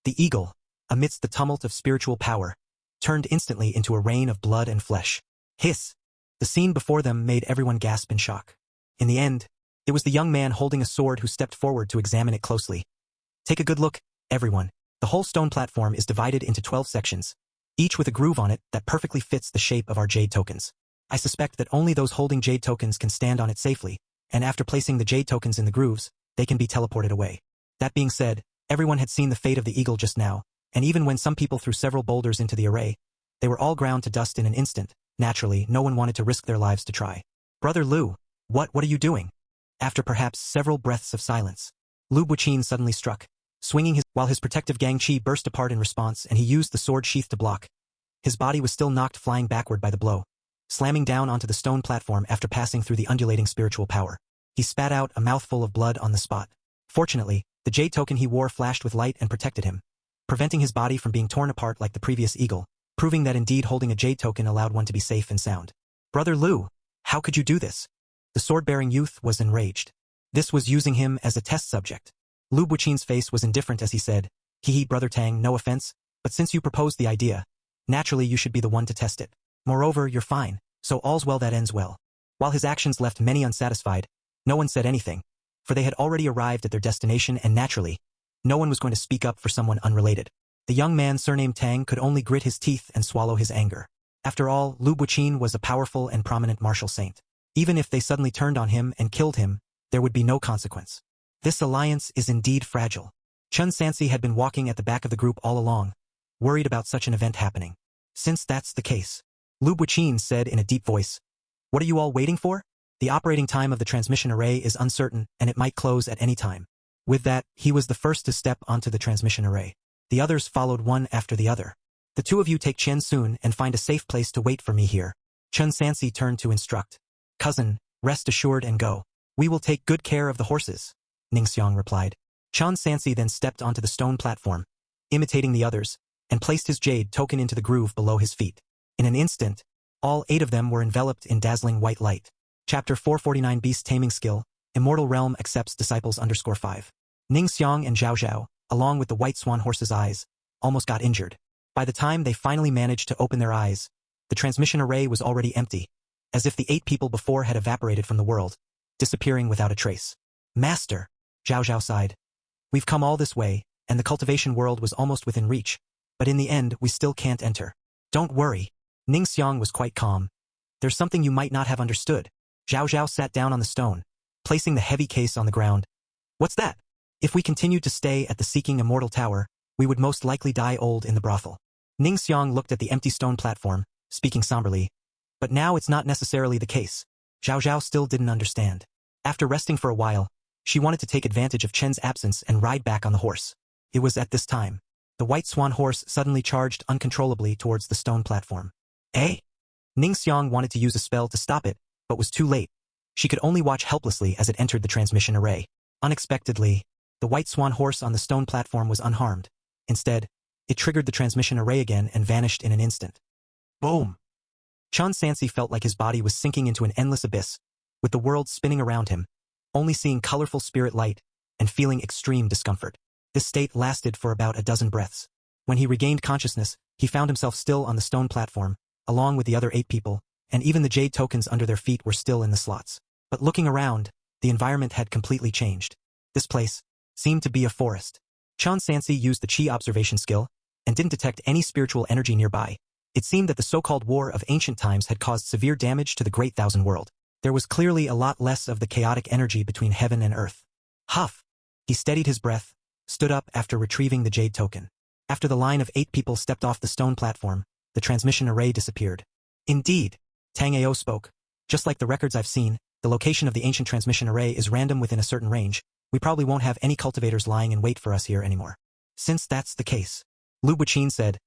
the eagle, amidst the tumult of spiritual power, turned instantly into a rain of blood and flesh. Hiss! The scene before them made everyone gasp in shock. In the end, it was the young man holding a sword who stepped forward to examine it closely. Take a good look, Everyone. The whole stone platform is divided into 12 sections, each with a groove on it that perfectly fits the shape of our jade tokens. I suspect that only those holding jade tokens can stand on it safely, and after placing the jade tokens in the grooves, they can be teleported away. That being said, everyone had seen the fate of the eagle just now, and even when some people threw several boulders into the array, they were all ground to dust in an instant. Naturally, no one wanted to risk their lives to try. Brother Lu, what are you doing? After perhaps several breaths of silence, Lu Buqin suddenly struck, swinging while his protective Gang Chi burst apart in response and he used the sword sheath to block. His body was still knocked flying backward by the blow, slamming down onto the stone platform after passing through the undulating spiritual power. He spat out a mouthful of blood on the spot. Fortunately, the jade token he wore flashed with light and protected him, preventing his body from being torn apart like the previous eagle, proving that indeed holding a jade token allowed one to be safe and sound. Brother Lu, how could you do this? The sword-bearing youth was enraged. This was using him as a test subject. Lu Buqin's face was indifferent as he said, "Hee Brother Tang, no offense, but since you proposed the idea, naturally you should be the one to test it. Moreover, you're fine, so all's well that ends well." While his actions left many unsatisfied, no one said anything, for they had already arrived at their destination and naturally, no one was going to speak up for someone unrelated. The young man surnamed Tang could only grit his teeth and swallow his anger. After all, Lu Buqin was a powerful and prominent martial saint. Even if they suddenly turned on him and killed him, there would be no consequence. This alliance is indeed fragile. Chun Sansi had been walking at the back of the group all along, worried about such an event happening. Since that's the case, Lu Buqin said in a deep voice, "What are you all waiting for? The operating time of the transmission array is uncertain and it might close at any time." With that, he was the first to step onto the transmission array. The others followed one after the other. "The two of you take Chen Sun and find a safe place to wait for me here." Chun Sansi turned to instruct. "Cousin, rest assured and go. We will take good care of the horses," Ningxiang replied. Chun Sansi then stepped onto the stone platform, imitating the others, and placed his jade token into the groove below his feet. In an instant, all 8 of them were enveloped in dazzling white light. Chapter 449 Beast Taming Skill, Immortal Realm accepts Disciples _5. Ningxiang and Zhao Zhao, along with the white swan horse's eyes, almost got injured. By the time they finally managed to open their eyes, the transmission array was already empty, as if the 8 people before had evaporated from the world, disappearing without a trace. "Master," Zhao Zhao sighed. "We've come all this way, and the cultivation world was almost within reach, but in the end we still can't enter." "Don't worry." Ningxiang was quite calm. "There's something you might not have understood." Zhao Zhao sat down on the stone, placing the heavy case on the ground. "What's that? If we continued to stay at the Seeking Immortal Tower, we would most likely die old in the brothel." Ningxiang looked at the empty stone platform, speaking somberly. "But now it's not necessarily the case." Zhao Zhao still didn't understand. After resting for a while, she wanted to take advantage of Chen's absence and ride back on the horse. It was at this time. The white swan horse suddenly charged uncontrollably towards the stone platform. "Eh?" Ningxiang wanted to use a spell to stop it, but was too late. She could only watch helplessly as it entered the transmission array. Unexpectedly, the white swan horse on the stone platform was unharmed. Instead, it triggered the transmission array again and vanished in an instant. Boom! Chun Sansi felt like his body was sinking into an endless abyss, with the world spinning around him, only seeing colorful spirit light, and feeling extreme discomfort. This state lasted for about a dozen breaths. When he regained consciousness, he found himself still on the stone platform, along with the other 8 people, and even the jade tokens under their feet were still in the slots. But looking around, the environment had completely changed. This place seemed to be a forest. Chun Sansi used the Qi observation skill, and didn't detect any spiritual energy nearby. It seemed that the so-called war of ancient times had caused severe damage to the Great Thousand World. There was clearly a lot less of the chaotic energy between heaven and earth. Huff! He steadied his breath, stood up after retrieving the jade token. After the line of 8 people stepped off the stone platform, the transmission array disappeared. "Indeed," Tang Ao spoke. "Just like the records I've seen, the location of the ancient transmission array is random within a certain range. We probably won't have any cultivators lying in wait for us here anymore." "Since that's the case," Lu Buqin said,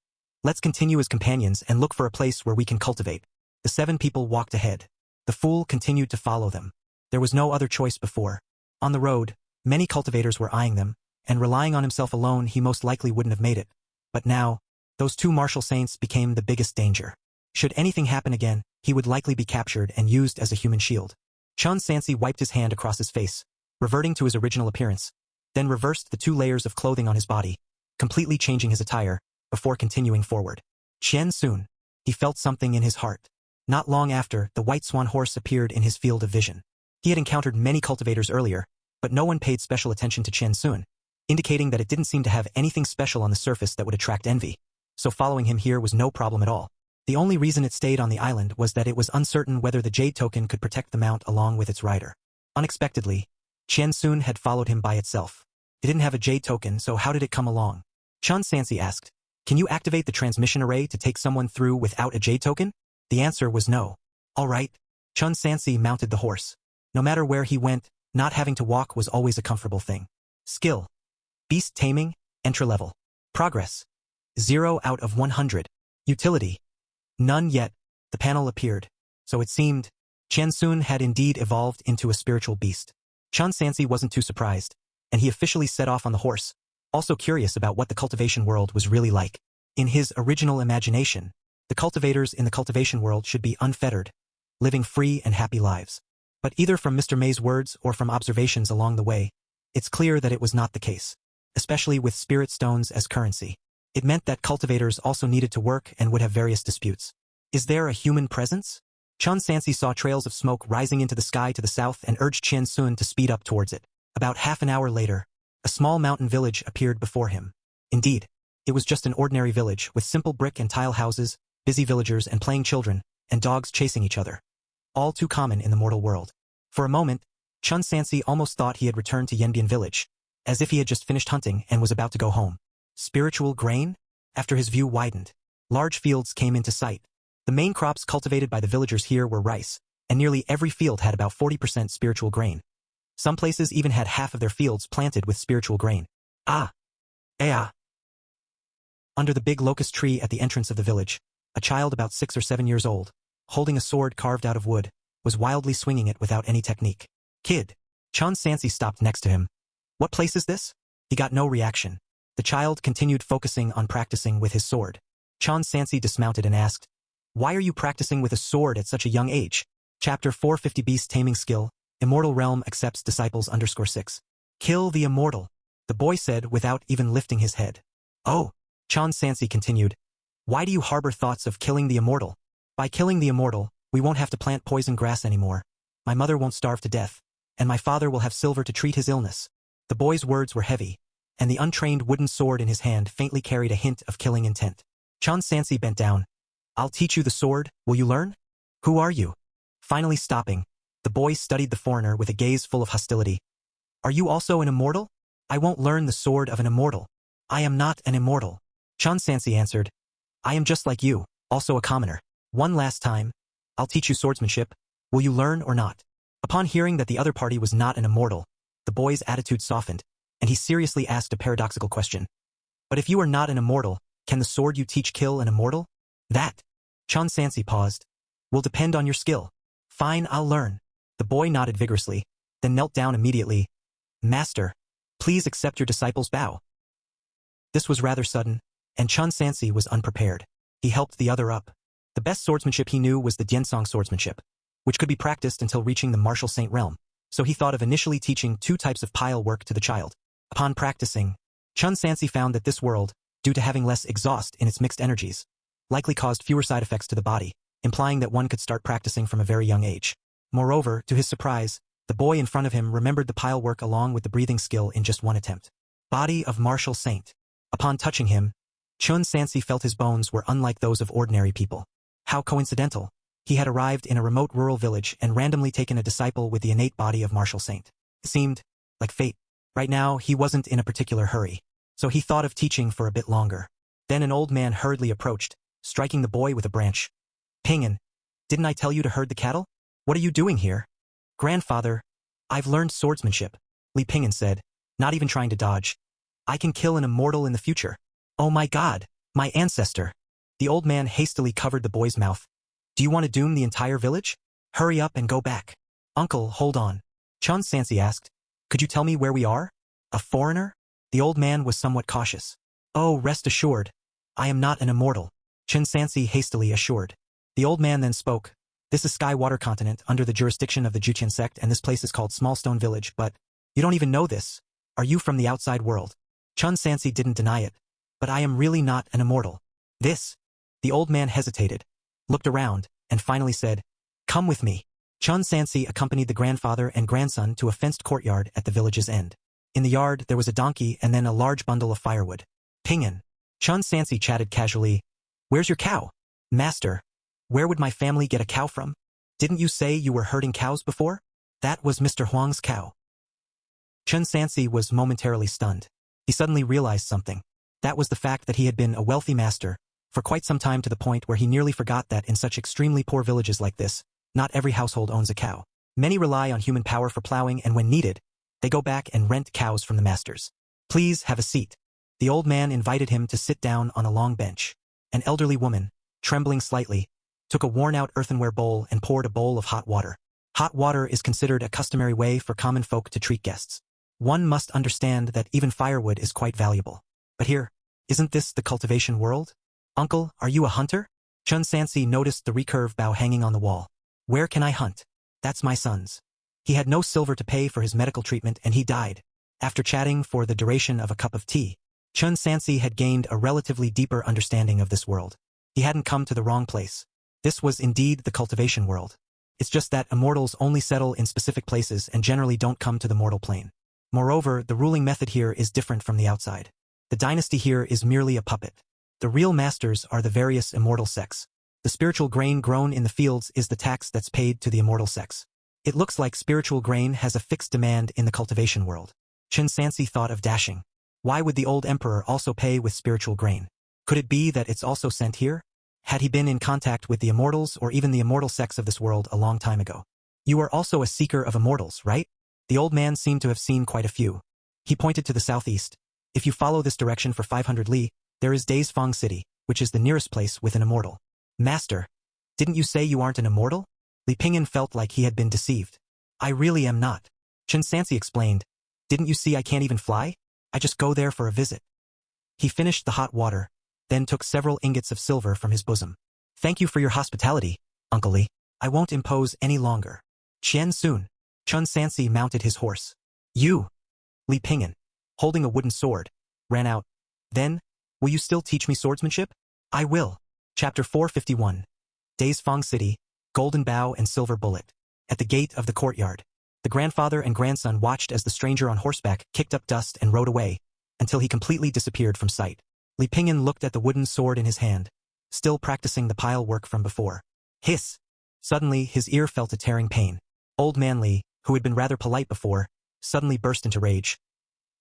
"let's continue as companions and look for a place where we can cultivate." The 7 people walked ahead. The fool continued to follow them. There was no other choice before. On the road, many cultivators were eyeing them, and relying on himself alone he most likely wouldn't have made it. But now, those 2 martial saints became the biggest danger. Should anything happen again, he would likely be captured and used as a human shield. Chun Sansi wiped his hand across his face, reverting to his original appearance, then reversed the 2 layers of clothing on his body, completely changing his attire, before continuing forward. Chen Sun. He felt something in his heart. Not long after, the white swan horse appeared in his field of vision. He had encountered many cultivators earlier, but no one paid special attention to Chen Sun, indicating that it didn't seem to have anything special on the surface that would attract envy. So following him here was no problem at all. The only reason it stayed on the island was that it was uncertain whether the jade token could protect the mount along with its rider. Unexpectedly, Qiansun had followed him by itself. It didn't have a jade token, so how did it come along? Chun Sansi asked. Can you activate the transmission array to take someone through without a jade token? The answer was no. All right. Chun Sansi mounted the horse. No matter where he went, not having to walk was always a comfortable thing. Skill. Beast taming, entry level. Progress. 0 out of 100. Utility. None yet. The panel appeared. So it seemed, Qiansun had indeed evolved into a spiritual beast. Chun Sansi wasn't too surprised, and he officially set off on the horse, also curious about what the cultivation world was really like. In his original imagination, the cultivators in the cultivation world should be unfettered, living free and happy lives. But either from Mr. May's words or from observations along the way, it's clear that it was not the case, especially with spirit stones as currency. It meant that cultivators also needed to work and would have various disputes. Is there a human presence? Chun Sansi saw trails of smoke rising into the sky to the south and urged Qiansun to speed up towards it. About half an hour later, a small mountain village appeared before him. Indeed, it was just an ordinary village with simple brick and tile houses, busy villagers and playing children, and dogs chasing each other. All too common in the mortal world. For a moment, Chun Sansi almost thought he had returned to Yanbian village, as if he had just finished hunting and was about to go home. Spiritual grain? After his view widened, large fields came into sight. The main crops cultivated by the villagers here were rice, and nearly every field had about 40% spiritual grain. Some places even had half of their fields planted with spiritual grain. Under the big locust tree at the entrance of the village, a child about 6 or 7 years old, holding a sword carved out of wood, was wildly swinging it without any technique. Kid. Chun Sansi stopped next to him. What place is this? He got no reaction. The child continued focusing on practicing with his sword. Chun Sansi dismounted and asked, why are you practicing with a sword at such a young age? Chapter 450 Beast Taming Skill, Immortal Realm accepts disciples _6. Kill the immortal, the boy said without even lifting his head. Oh, Chun Sansi continued. Why do you harbor thoughts of killing the immortal? By killing the immortal, we won't have to plant poison grass anymore. My mother won't starve to death, and my father will have silver to treat his illness. The boy's words were heavy, and the untrained wooden sword in his hand faintly carried a hint of killing intent. Chun Sansi bent down. I'll teach you the sword, will you learn? Who are you? Finally stopping, the boy studied the foreigner with a gaze full of hostility. Are you also an immortal? I won't learn the sword of an immortal. I am not an immortal. Chun Sansi answered. I am just like you, also a commoner. One last time, I'll teach you swordsmanship. Will you learn or not? Upon hearing that the other party was not an immortal, the boy's attitude softened, and he seriously asked a paradoxical question. But if you are not an immortal, can the sword you teach kill an immortal? That, Chun Sansi paused, will depend on your skill. Fine, I'll learn. The boy nodded vigorously, then knelt down immediately. Master, please accept your disciple's bow. This was rather sudden, and Chun Sansi was unprepared. He helped the other up. The best swordsmanship he knew was the Diensong swordsmanship, which could be practiced until reaching the martial saint realm, so he thought of initially teaching 2 types of pile work to the child. Upon practicing, Chun Sansi found that this world, due to having less exhaust in its mixed energies, likely caused fewer side effects to the body, implying that one could start practicing from a very young age. Moreover, to his surprise, the boy in front of him remembered the pile work along with the breathing skill in just one attempt. Body of martial saint. Upon touching him, Chun Sansi felt his bones were unlike those of ordinary people. How coincidental. He had arrived in a remote rural village and randomly taken a disciple with the innate body of martial saint. It seemed like fate. Right now, he wasn't in a particular hurry, so he thought of teaching for a bit longer. Then an old man hurriedly approached, striking the boy with a branch. Ping'an, didn't I tell you to herd the cattle? What are you doing here? Grandfather, I've learned swordsmanship, Li Ping'an said, not even trying to dodge. I can kill an immortal in the future. Oh my God, my ancestor. The old man hastily covered the boy's mouth. Do you want to doom the entire village? Hurry up and go back. Uncle, hold on. Chun Sansi asked. Could you tell me where we are? A foreigner? The old man was somewhat cautious. Oh, rest assured. I am not an immortal. Chun Sansi hastily assured. The old man then spoke. This is Sky-Water Continent under the jurisdiction of the Juqian sect, and this place is called Small Stone Village, but you don't even know this. Are you from the outside world? Chun Sansi didn't deny it. But I am really not an immortal. This. The old man hesitated, looked around, and finally said, Come with me. Chun Sansi accompanied the grandfather and grandson to a fenced courtyard at the village's end. In the yard, there was a donkey and then a large bundle of firewood. Ping'an. Chun Sansi chatted casually. Where's your cow? Master. Where would my family get a cow from? Didn't you say you were herding cows before? That was Mr. Huang's cow. Chun Sansi was momentarily stunned. He suddenly realized something. That was the fact that he had been a wealthy master for quite some time, to the point where he nearly forgot that in such extremely poor villages like this, not every household owns a cow. Many rely on human power for plowing, and when needed, they go back and rent cows from the masters. Please have a seat. The old man invited him to sit down on a long bench. An elderly woman, trembling slightly, took a worn-out earthenware bowl and poured a bowl of hot water. Hot water is considered a customary way for common folk to treat guests. One must understand that even firewood is quite valuable. But here, isn't this the cultivation world? Uncle, are you a hunter? Chun Sansi noticed the recurve bow hanging on the wall. Where can I hunt? That's my son's. He had no silver to pay for his medical treatment and he died. After chatting for the duration of a cup of tea, Chun Sansi had gained a relatively deeper understanding of this world. He hadn't come to the wrong place. This was indeed the cultivation world. It's just that immortals only settle in specific places and generally don't come to the mortal plane. Moreover, the ruling method here is different from the outside. The dynasty here is merely a puppet. The real masters are the various immortal sects. The spiritual grain grown in the fields is the tax that's paid to the immortal sects. It looks like spiritual grain has a fixed demand in the cultivation world. Chun Sansi thought of dashing. Why would the old emperor also pay with spiritual grain? Could it be that it's also sent here? Had he been in contact with the immortals or even the immortal sects of this world a long time ago? You are also a seeker of immortals, right? The old man seemed to have seen quite a few. He pointed to the southeast. If you follow this direction for 500 li, there is Daisfang City, which is the nearest place with an immortal. Master, didn't you say you aren't an immortal? Li Ping'an felt like he had been deceived. I really am not. Chun Sansi explained. Didn't you see I can't even fly? I just go there for a visit. He finished the hot water, then took several ingots of silver from his bosom. Thank you for your hospitality, Uncle Li. I won't impose any longer. Qian soon. Chun Sansi mounted his horse. You, Li Ping'an, holding a wooden sword, ran out. Then, will you still teach me swordsmanship? I will. Chapter 451. Daisfang City, Golden Bow and Silver Bullet. At the gate of the courtyard, the grandfather and grandson watched as the stranger on horseback kicked up dust and rode away, until he completely disappeared from sight. Li Ping'an looked at the wooden sword in his hand, still practicing the pile work from before. Hiss! Suddenly, his ear felt a tearing pain. Old man Li, who had been rather polite before, suddenly burst into rage.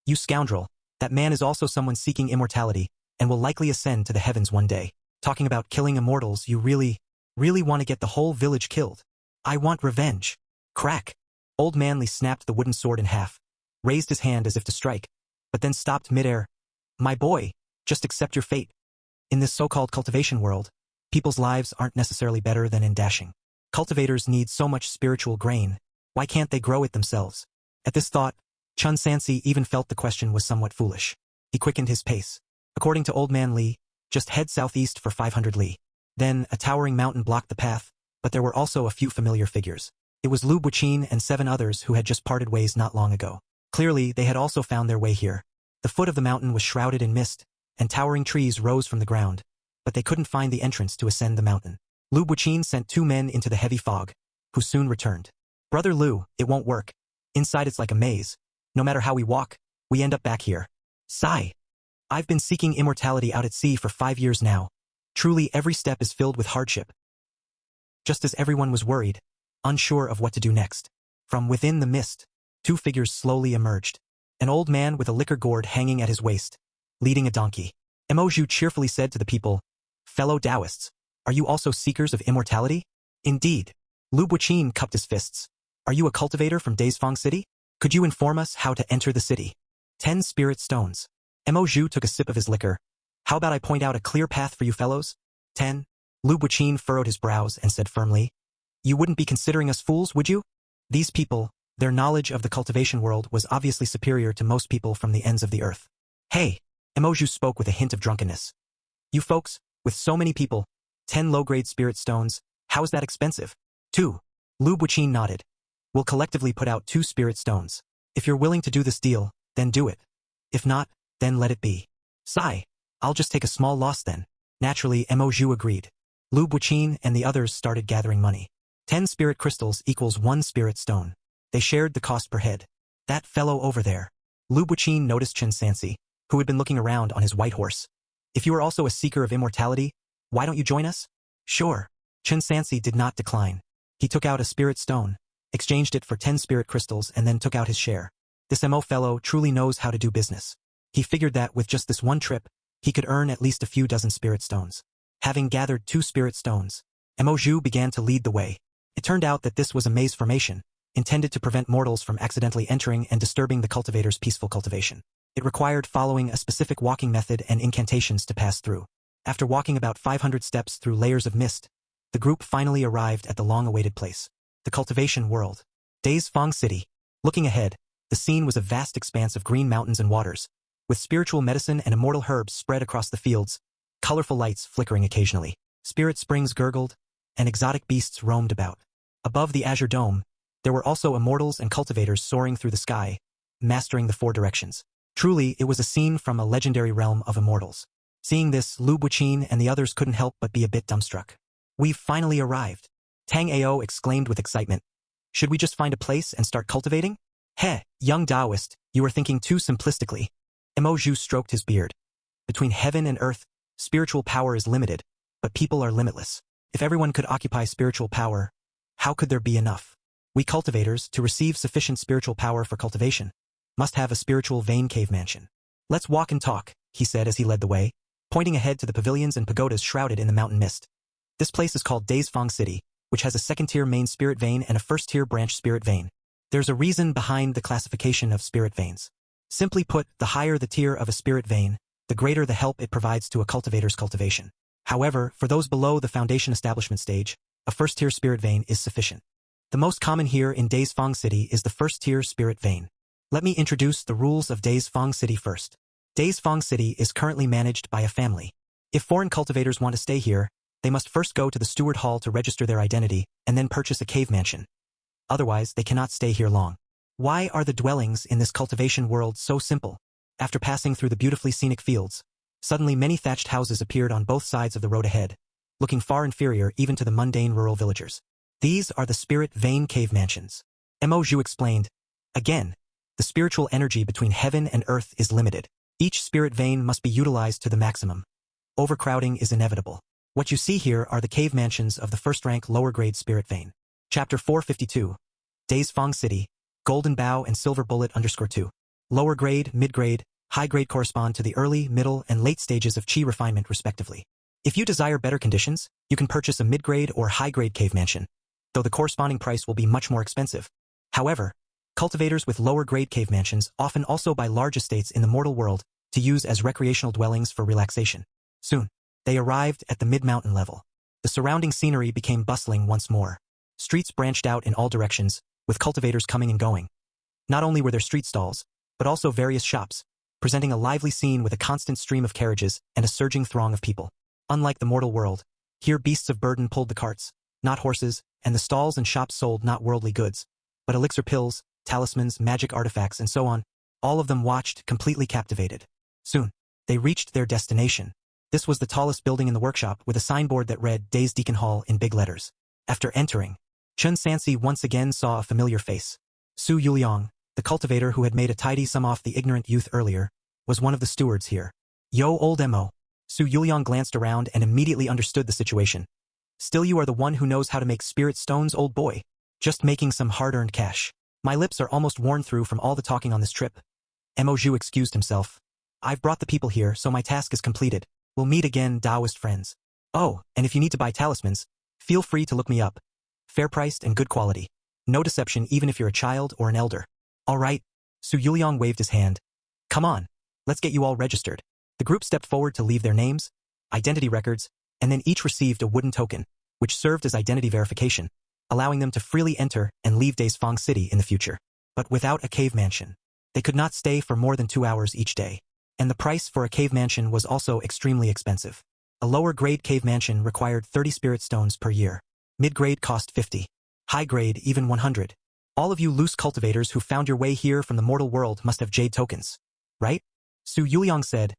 You scoundrel! That man is also someone seeking immortality, and will likely ascend to the heavens one day. Talking about killing immortals, you really want to get the whole village killed. I want revenge. Crack! Old man Li snapped the wooden sword in half, raised his hand as if to strike, but then stopped midair. My boy, just accept your fate. In this so-called cultivation world, people's lives aren't necessarily better than in dashing. Cultivators need so much spiritual grain. Why can't they grow it themselves? At this thought, Chun Sansi even felt the question was somewhat foolish. He quickened his pace. According to Old Man Li, just head southeast for 500 li. Then, a towering mountain blocked the path, but there were also a few familiar figures. It was Lu Buqin and 7 others who had just parted ways not long ago. Clearly, they had also found their way here. The foot of the mountain was shrouded in mist, and towering trees rose from the ground, but they couldn't find the entrance to ascend the mountain. Lu Buqin sent 2 men into the heavy fog, who soon returned. Brother Lu, it won't work. Inside it's like a maze. No matter how we walk, we end up back here. Sigh. I've been seeking immortality out at sea for 5 years now. Truly every step is filled with hardship. Just as everyone was worried, unsure of what to do next, from within the mist, 2 figures slowly emerged. An old man with a liquor gourd hanging at his waist, leading a donkey. Emoju cheerfully said to the people, Fellow Taoists, are you also seekers of immortality? Indeed. Lu Buqin cupped his fists. Are you a cultivator from Daisfang City? Could you inform us how to enter the city? 10 spirit stones. Emoju took a sip of his liquor. How about I point out a clear path for you fellows? 10. Lu Buqin furrowed his brows and said firmly, You wouldn't be considering us fools, would you? These people, their knowledge of the cultivation world was obviously superior to most people from the ends of the earth. Hey, Emoju spoke with a hint of drunkenness. You folks, with so many people, 10 low-grade spirit stones, how is that expensive? 2. Lu Buqin nodded. We'll collectively put out 2 spirit stones. If you're willing to do this deal, then do it. If not, then let it be. Sigh. I'll just take a small loss then. Naturally, Emoju agreed. Lu Buqin and the others started gathering money. 10 spirit crystals equals 1 spirit stone. They shared the cost per head. That fellow over there. Lu Buqin noticed Chen Sansi, who had been looking around on his white horse. If you are also a seeker of immortality, why don't you join us? Sure. Chen Sansi did not decline. He took out a spirit stone, exchanged it for 10 spirit crystals, and then took out his share. This MO fellow truly knows how to do business. He figured that with just this one trip, he could earn at least a few dozen spirit stones. Having gathered 2 spirit stones, Mo Zhu began to lead the way. It turned out that this was a maze formation, intended to prevent mortals from accidentally entering and disturbing the cultivator's peaceful cultivation. It required following a specific walking method and incantations to pass through. After walking about 500 steps through layers of mist, the group finally arrived at the long-awaited place, the cultivation world. Days Fong City. Looking ahead, the scene was a vast expanse of green mountains and waters, with spiritual medicine and immortal herbs spread across the fields, colorful lights flickering occasionally. Spirit springs gurgled, and exotic beasts roamed about. Above the azure dome, there were also immortals and cultivators soaring through the sky, mastering the 4 directions. Truly, it was a scene from a legendary realm of immortals. Seeing this, Lu Buqin and the others couldn't help but be a bit dumbstruck. We've finally arrived. Tang Ao exclaimed with excitement. Should we just find a place and start cultivating? Heh, young Taoist, you are thinking too simplistically. Mo Zhu stroked his beard. Between heaven and earth, spiritual power is limited, but people are limitless. If everyone could occupy spiritual power, how could there be enough? We cultivators, to receive sufficient spiritual power for cultivation, must have a spiritual vein cave mansion. Let's walk and talk, he said as he led the way, pointing ahead to the pavilions and pagodas shrouded in the mountain mist. This place is called Days Fong City, which has a second-tier main spirit vein and a first-tier branch spirit vein. There's a reason behind the classification of spirit veins. Simply put, the higher the tier of a spirit vein, the greater the help it provides to a cultivator's cultivation. However, for those below the foundation establishment stage, a first-tier spirit vein is sufficient. The most common here in Days Fong City is the first-tier spirit vein. Let me introduce the rules of Days Fong City first. Days Fong City is currently managed by a family. If foreign cultivators want to stay here, they must first go to the steward hall to register their identity and then purchase a cave mansion. Otherwise, they cannot stay here long. Why are the dwellings in this cultivation world so simple? After passing through the beautifully scenic fields, suddenly many thatched houses appeared on both sides of the road ahead, looking far inferior even to the mundane rural villagers. These are the spirit vein cave mansions. Mo Zhu explained. Again, the spiritual energy between heaven and earth is limited. Each spirit vein must be utilized to the maximum. Overcrowding is inevitable. What you see here are the cave mansions of the first-rank lower-grade spirit vein. Chapter 452. Days Fong City, Golden Bow and Silver Bullet _2. Lower grade, mid-grade, high grade correspond to the early, middle, and late stages of chi refinement respectively. If you desire better conditions, you can purchase a mid-grade or high-grade cave mansion, though the corresponding price will be much more expensive. However, cultivators with lower-grade cave mansions often also buy large estates in the mortal world to use as recreational dwellings for relaxation. Soon, they arrived at the mid-mountain level. The surrounding scenery became bustling once more. Streets branched out in all directions, with cultivators coming and going. Not only were there street stalls, but also various shops, presenting a lively scene with a constant stream of carriages and a surging throng of people. Unlike the mortal world, here beasts of burden pulled the carts, not horses, and the stalls and shops sold not worldly goods, but elixir pills, talismans, magic artifacts, and so on. All of them watched, completely captivated. Soon, they reached their destination. This was the tallest building in the workshop with a signboard that read Days Deacon Hall in big letters. After entering, Chen Sansi once again saw a familiar face. Su Yuliang, the cultivator who had made a tidy sum off the ignorant youth earlier, was one of the stewards here. Yo, old Mo. Su Yuliang glanced around and immediately understood the situation. Still, you are the one who knows how to make spirit stones, old boy. Just making some hard-earned cash. My lips are almost worn through from all the talking on this trip. Mo Zhu excused himself. I've brought the people here, so my task is completed. We'll meet again, Taoist friends. Oh, and if you need to buy talismans, feel free to look me up. Fair-priced and good quality. No deception even if you're a child or an elder. All right. Su Yuliang waved his hand. Come on. Let's get you all registered. The group stepped forward to leave their names, identity records, and then each received a wooden token, which served as identity verification, allowing them to freely enter and leave Days Fong City in the future. But without a cave mansion, they could not stay for more than 2 hours each day. And the price for a cave mansion was also extremely expensive. A lower-grade cave mansion required 30 spirit stones per year. Mid-grade cost 50. High-grade even 100. All of you loose cultivators who found your way here from the mortal world must have jade tokens. Right? Su Yuliang said,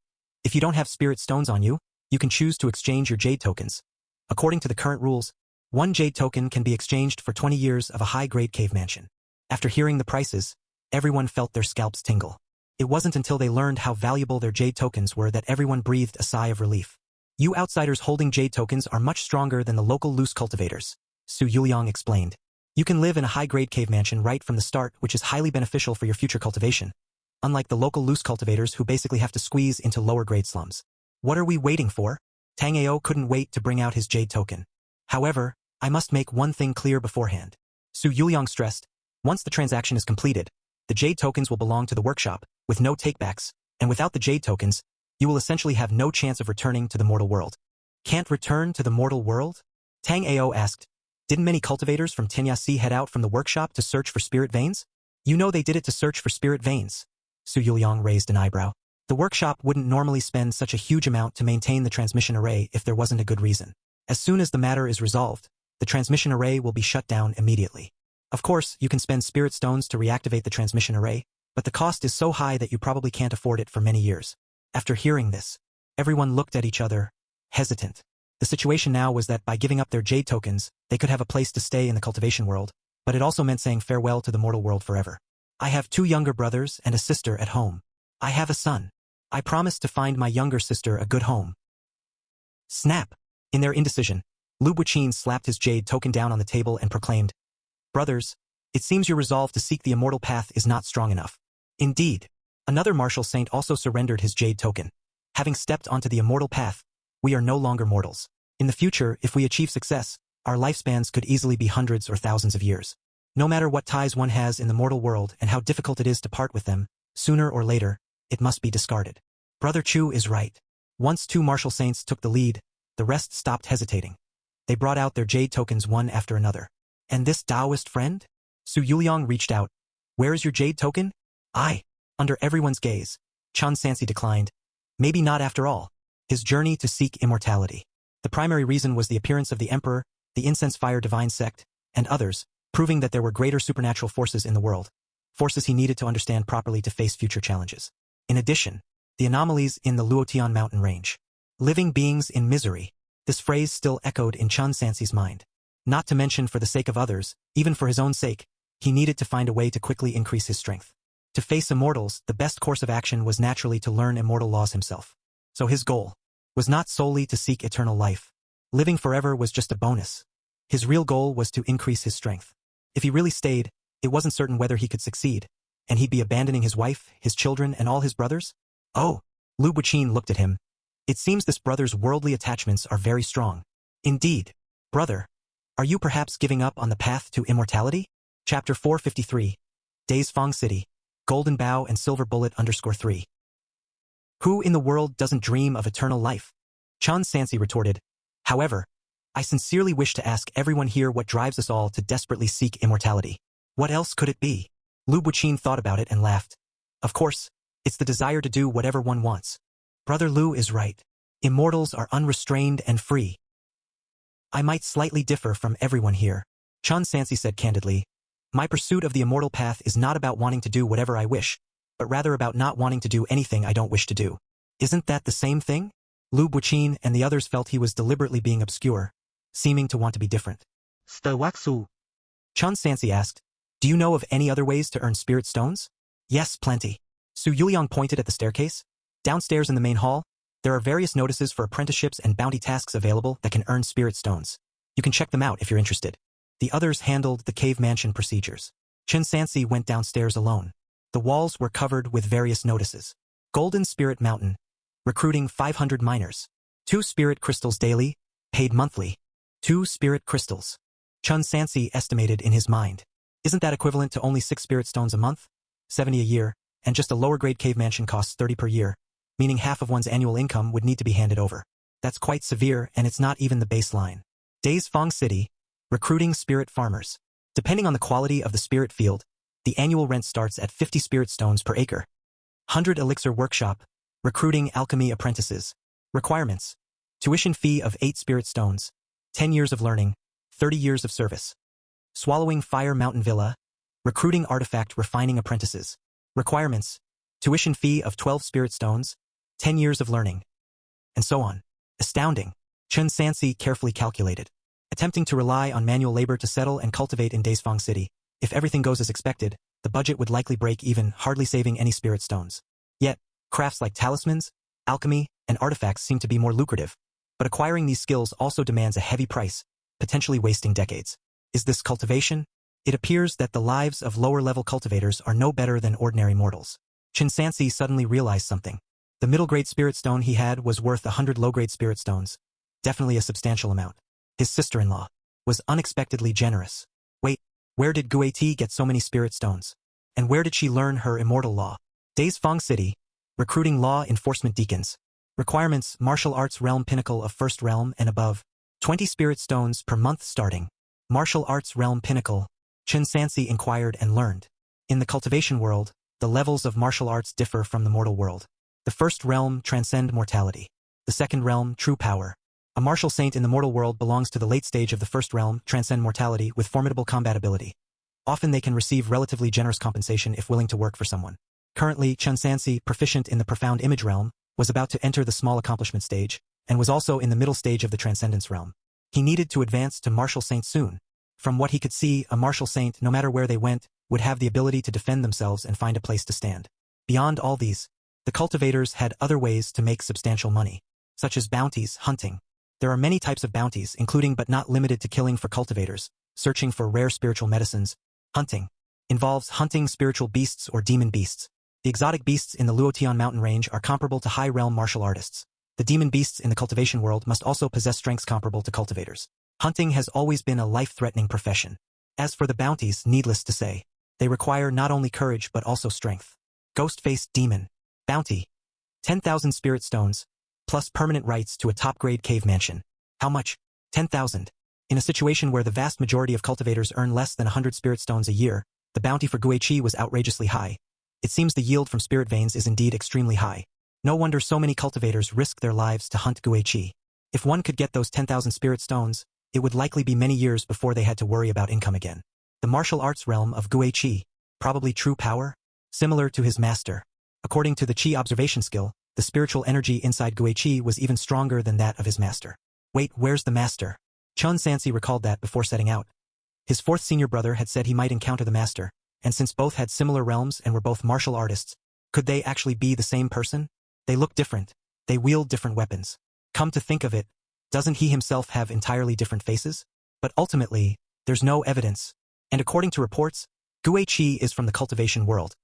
if you don't have spirit stones on you, you can choose to exchange your jade tokens. According to the current rules, 1 jade token can be exchanged for 20 years of a high-grade cave mansion. After hearing the prices, everyone felt their scalps tingle. It wasn't until they learned how valuable their jade tokens were that everyone breathed a sigh of relief. You outsiders holding jade tokens are much stronger than the local loose cultivators, Su Yuliang explained. You can live in a high-grade cave mansion right from the start, which is highly beneficial for your future cultivation, unlike the local loose cultivators who basically have to squeeze into lower-grade slums. What are we waiting for? Tang Ao couldn't wait to bring out his jade token. However, I must make one thing clear beforehand. Su Yuliang stressed, once the transaction is completed, the jade tokens will belong to the workshop, with no takebacks, and without the jade tokens, you will essentially have no chance of returning to the mortal world. Can't return to the mortal world? Tang Ao asked. Didn't many cultivators from Tenyasi head out from the workshop to search for spirit veins? You know they did it to search for spirit veins. Su Yuliang raised an eyebrow. The workshop wouldn't normally spend such a huge amount to maintain the transmission array if there wasn't a good reason. As soon as the matter is resolved, the transmission array will be shut down immediately. Of course, you can spend spirit stones to reactivate the transmission array, but the cost is so high that you probably can't afford it for many years. After hearing this, everyone looked at each other, hesitant. The situation now was that by giving up their jade tokens, they could have a place to stay in the cultivation world, but it also meant saying farewell to the mortal world forever. I have 2 younger brothers and a sister at home. I have a son. I promised to find my younger sister a good home. Snap! In their indecision, Lu Buqin slapped his jade token down on the table and proclaimed, Brothers, it seems your resolve to seek the immortal path is not strong enough. Indeed, another martial saint also surrendered his jade token. Having stepped onto the immortal path, we are no longer mortals. In the future, if we achieve success, our lifespans could easily be hundreds or thousands of years. No matter what ties one has in the mortal world and how difficult it is to part with them, sooner or later, it must be discarded. Brother Chu is right. Once 2 martial saints took the lead, the rest stopped hesitating. They brought out their jade tokens one after another. And this Taoist friend? Su Yuliang reached out. Where is your jade token? Under everyone's gaze, Chan Sansi declined. Maybe not after all. His journey to seek immortality. The primary reason was the appearance of the Emperor, the Incense Fire Divine Sect, and others, proving that there were greater supernatural forces in the world, forces he needed to understand properly to face future challenges. In addition, the anomalies in the Luotian mountain range. Living beings in misery. This phrase still echoed in Chan Sansi's mind. Not to mention for the sake of others, even for his own sake, he needed to find a way to quickly increase his strength. To face immortals, the best course of action was naturally to learn immortal laws himself. So his goal was not solely to seek eternal life. Living forever was just a bonus. His real goal was to increase his strength. If he really stayed, it wasn't certain whether he could succeed, and he'd be abandoning his wife, his children, and all his brothers? Oh, Lu Buqin looked at him. It seems this brother's worldly attachments are very strong. Indeed. Brother, are you perhaps giving up on the path to immortality? Chapter 453. Days Fong City. Golden Bow and Silver Bullet _3. Who in the world doesn't dream of eternal life? Chan Sansi retorted. However, I sincerely wish to ask everyone here what drives us all to desperately seek immortality. What else could it be? Lu Buqin thought about it and laughed. Of course, it's the desire to do whatever one wants. Brother Lu is right. Immortals are unrestrained and free. I might slightly differ from everyone here. Chan Sansi said candidly. My pursuit of the immortal path is not about wanting to do whatever I wish, but rather about not wanting to do anything I don't wish to do. Isn't that the same thing? Lu Buqin and the others felt he was deliberately being obscure, seeming to want to be different. Stawaksu. Chan Sansi asked, do you know of any other ways to earn spirit stones? Yes, plenty. Su Yuliang pointed at the staircase. Downstairs in the main hall, there are various notices for apprenticeships and bounty tasks available that can earn spirit stones. You can check them out if you're interested. The others handled the cave mansion procedures. Chan Sansi went downstairs alone. The walls were covered with various notices. Golden Spirit Mountain. Recruiting 500 miners. 2 spirit crystals daily, paid monthly. 2 spirit crystals. Chan Sansi estimated in his mind. Isn't that equivalent to only 6 spirit stones a month? 70 a year, and just a lower grade cave mansion costs 30 per year, meaning half of one's annual income would need to be handed over. That's quite severe, and it's not even the baseline. Days Fong City. Recruiting spirit farmers. Depending on the quality of the spirit field, the annual rent starts at 50 spirit stones per acre. 100 elixir workshop. Recruiting alchemy apprentices. Requirements. Tuition fee of 8 spirit stones. 10 years of learning. 30 years of service. Swallowing Fire Mountain Villa. Recruiting artifact refining apprentices. Requirements. Tuition fee of 12 spirit stones. 10 years of learning. And so on. Astounding. Chan Sansi carefully calculated. Attempting to rely on manual labor to settle and cultivate in Daysfang City, if everything goes as expected, the budget would likely break even, hardly saving any spirit stones. Yet, crafts like talismans, alchemy, and artifacts seem to be more lucrative. But acquiring these skills also demands a heavy price, potentially wasting decades. Is this cultivation? It appears that the lives of lower-level cultivators are no better than ordinary mortals. Chen Sansi suddenly realized something. The middle-grade spirit stone he had was worth 100 low-grade spirit stones. Definitely a substantial amount. His sister-in-law was unexpectedly generous. Wait, where did Gueti get so many spirit stones? And where did she learn her immortal law? Days Fong City. Recruiting law enforcement deacons. Requirements: martial arts realm pinnacle of first realm and above. 20 spirit stones per month starting. Martial arts realm pinnacle. Chen Sansi inquired and learned. In the cultivation world, the levels of martial arts differ from the mortal world. The first realm, transcend mortality. The second realm, true power. A martial saint in the mortal world belongs to the late stage of the first realm, transcend mortality, with formidable combat ability. Often they can receive relatively generous compensation if willing to work for someone. Currently, Chen Sansi, proficient in the profound image realm, was about to enter the small accomplishment stage, and was also in the middle stage of the transcendence realm. He needed to advance to martial saint soon. From what he could see, a martial saint, no matter where they went, would have the ability to defend themselves and find a place to stand. Beyond all these, the cultivators had other ways to make substantial money, such as bounties, hunting. There are many types of bounties, including but not limited to killing for cultivators, searching for rare spiritual medicines. Hunting involves hunting spiritual beasts or demon beasts. The exotic beasts in the Luotian mountain range are comparable to high-realm martial artists. The demon beasts in the cultivation world must also possess strengths comparable to cultivators. Hunting has always been a life-threatening profession. As for the bounties, needless to say, they require not only courage but also strength. Ghost-faced demon. Bounty. 10,000 spirit stones, plus permanent rights to a top-grade cave mansion. How much? 10,000. In a situation where the vast majority of cultivators earn less than 100 spirit stones a year, the bounty for Guiqi was outrageously high. It seems the yield from spirit veins is indeed extremely high. No wonder so many cultivators risk their lives to hunt Guiqi. If one could get those 10,000 spirit stones, it would likely be many years before they had to worry about income again. The martial arts realm of Guiqi, probably true power? Similar to his master. According to the Qi observation skill, the spiritual energy inside Guiqi was even stronger than that of his master. Wait, where's the master? Chen Sansi recalled that before setting out. His fourth senior brother had said he might encounter the master, and since both had similar realms and were both martial artists, could they actually be the same person? They look different. They wield different weapons. Come to think of it, doesn't he himself have entirely different faces? But ultimately, there's no evidence. And according to reports, Guiqi is from the cultivation world.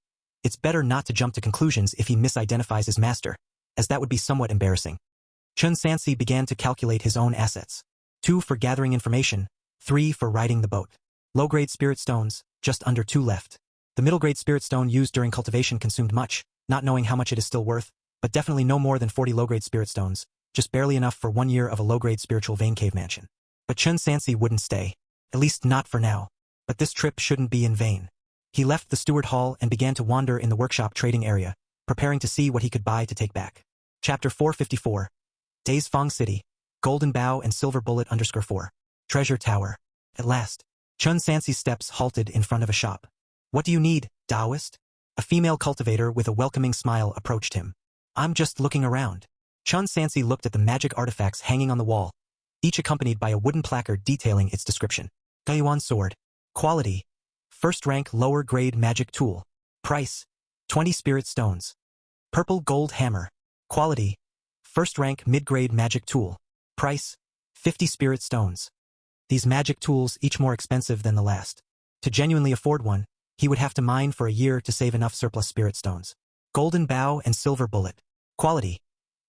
It's better not to jump to conclusions if he misidentifies his master, as that would be somewhat embarrassing. Chen Sansi began to calculate his own assets. 2 for gathering information, 3 for riding the boat. Low-grade spirit stones, just under 2 left. The middle-grade spirit stone used during cultivation consumed much, not knowing how much it is still worth, but definitely no more than 40 low-grade spirit stones, just barely enough for 1 year of a low-grade spiritual vein cave mansion. But Chen Sansi wouldn't stay. At least not for now. But this trip shouldn't be in vain. He left the steward hall and began to wander in the workshop trading area, preparing to see what he could buy to take back. Chapter 454. Days Fong City. Golden Bow and Silver Bullet _4. Treasure Tower. At last, Chen Sansi's steps halted in front of a shop. What do you need, Taoist? A female cultivator with a welcoming smile approached him. I'm just looking around. Chen Sansi looked at the magic artifacts hanging on the wall, each accompanied by a wooden placard detailing its description. Guiyuan sword. Quality. First rank lower grade magic tool. Price. 20 spirit stones. Purple gold hammer. Quality. First rank mid-grade magic tool. Price. 50 spirit stones. These magic tools each more expensive than the last. To genuinely afford one, he would have to mine for a year to save enough surplus spirit stones. Golden bow and silver bullet. Quality.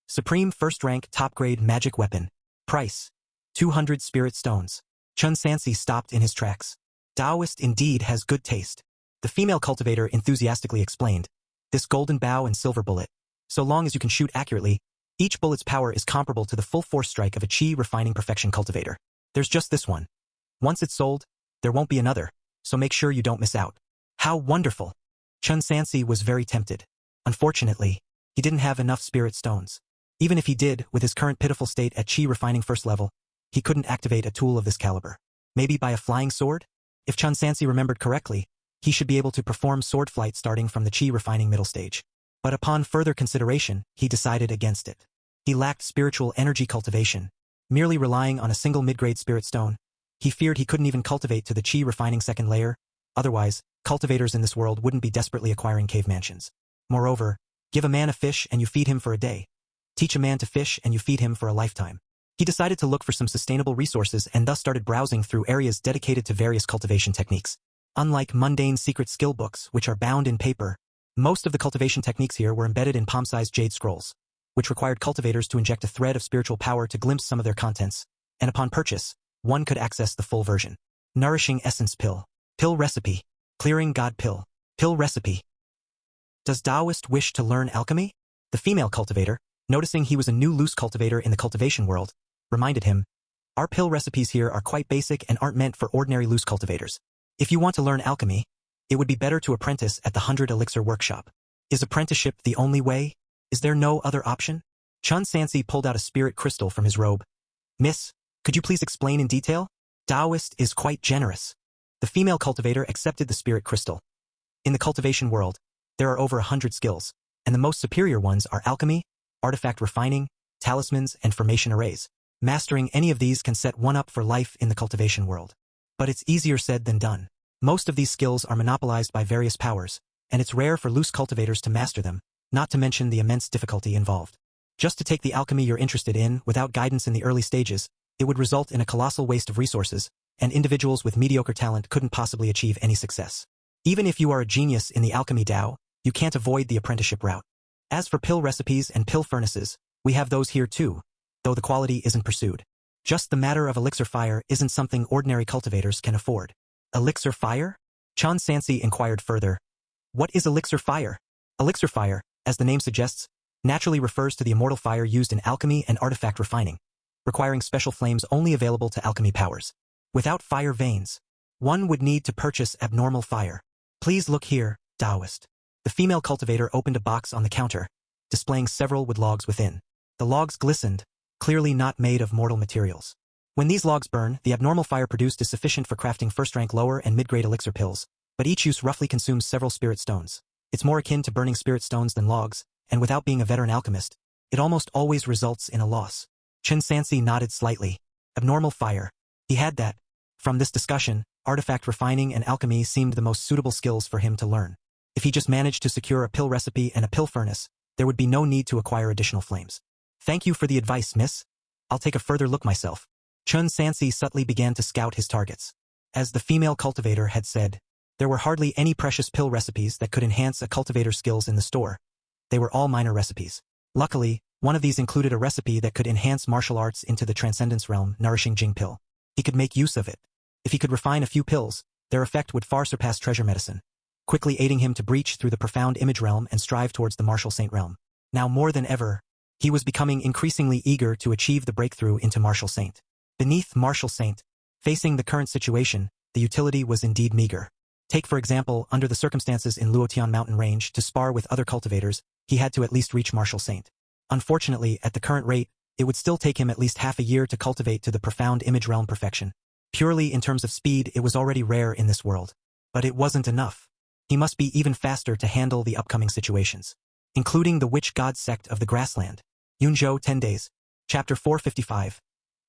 Supreme first rank top grade magic weapon. Price. 200 spirit stones. Chen Sansi stopped in his tracks. Taoist indeed has good taste. The female cultivator enthusiastically explained. This golden bow and silver bullet. So long as you can shoot accurately, each bullet's power is comparable to the full force strike of a Qi refining perfection cultivator. There's just this one. Once it's sold, there won't be another, so make sure you don't miss out. How wonderful! Chen Sansi was very tempted. Unfortunately, he didn't have enough spirit stones. Even if he did, with his current pitiful state at Qi refining first level, he couldn't activate a tool of this caliber. Maybe by a flying sword? If Chen Sansi remembered correctly, he should be able to perform sword flight starting from the Qi refining middle stage. But upon further consideration, he decided against it. He lacked spiritual energy cultivation. Merely relying on a single mid-grade spirit stone, he feared he couldn't even cultivate to the Qi refining second layer. Otherwise, cultivators in this world wouldn't be desperately acquiring cave mansions. Moreover, Give a man a fish and you feed him for a day. Teach a man to fish and you feed him for a lifetime. He decided to look for some sustainable resources and thus started browsing through areas dedicated to various cultivation techniques. Unlike mundane secret skill books, which are bound in paper, most of the cultivation techniques here were embedded in palm-sized jade scrolls, which required cultivators to inject a thread of spiritual power to glimpse some of their contents, and upon purchase, one could access the full version. Nourishing Essence Pill. Pill Recipe. Clearing God Pill. Pill Recipe. Does Taoist wish to learn alchemy? The female cultivator, noticing he was a new loose cultivator in the cultivation world, reminded him, our pill recipes here are quite basic and aren't meant for ordinary loose cultivators. If you want to learn alchemy, it would be better to apprentice at the 100 Elixir Workshop. Is apprenticeship the only way? Is there no other option? Chun Sansi pulled out a spirit crystal from his robe. Miss, could you please explain in detail? Taoist is quite generous. The female cultivator accepted the spirit crystal. In the cultivation world, there are over 100 skills, and the most superior ones are alchemy, artifact refining, talismans, and formation arrays. Mastering any of these can set one up for life in the cultivation world. But it's easier said than done. Most of these skills are monopolized by various powers, and it's rare for loose cultivators to master them, not to mention the immense difficulty involved. Just to take the alchemy you're interested in without guidance in the early stages, it would result in a colossal waste of resources, and individuals with mediocre talent couldn't possibly achieve any success. Even if you are a genius in the alchemy Tao, you can't avoid the apprenticeship route. As for pill recipes and pill furnaces, we have those here too, though the quality isn't pursued. Just the matter of elixir fire isn't something ordinary cultivators can afford. Elixir fire? Chun Sansi inquired further. What is elixir fire? Elixir fire, as the name suggests, naturally refers to the immortal fire used in alchemy and artifact refining, requiring special flames only available to alchemy powers. Without fire veins, one would need to purchase abnormal fire. Please look here, Taoist. The female cultivator opened a box on the counter, displaying several wood logs within. The logs glistened, clearly not made of mortal materials. When these logs burn, the abnormal fire produced is sufficient for crafting first-rank lower and mid-grade elixir pills, but each use roughly consumes several spirit stones. It's more akin to burning spirit stones than logs, and without being a veteran alchemist, it almost always results in a loss. Chun Sansi nodded slightly. Abnormal fire. He had that. From this discussion, artifact refining and alchemy seemed the most suitable skills for him to learn. If he just managed to secure a pill recipe and a pill furnace, there would be no need to acquire additional flames. Thank you for the advice, miss. I'll take a further look myself. Chun Sansi subtly began to scout his targets. As the female cultivator had said, there were hardly any precious pill recipes that could enhance a cultivator's skills in the store. They were all minor recipes. Luckily, one of these included a recipe that could enhance martial arts into the transcendence realm, Nourishing Jing Pill. He could make use of it. If he could refine a few pills, their effect would far surpass treasure medicine, quickly aiding him to breach through the profound image realm and strive towards the martial saint realm. Now more than ever, he was becoming increasingly eager to achieve the breakthrough into martial saint. Beneath martial saint, facing the current situation, the utility was indeed meager. Take for example, under the circumstances in Luotian mountain range to spar with other cultivators, he had to at least reach martial saint. Unfortunately, at the current rate, it would still take him at least half a year to cultivate to the profound image realm perfection. Purely in terms of speed, it was already rare in this world. But it wasn't enough. He must be even faster to handle the upcoming situations, including the witch god sect of the grassland. Yunzhou 10 days. Chapter 455.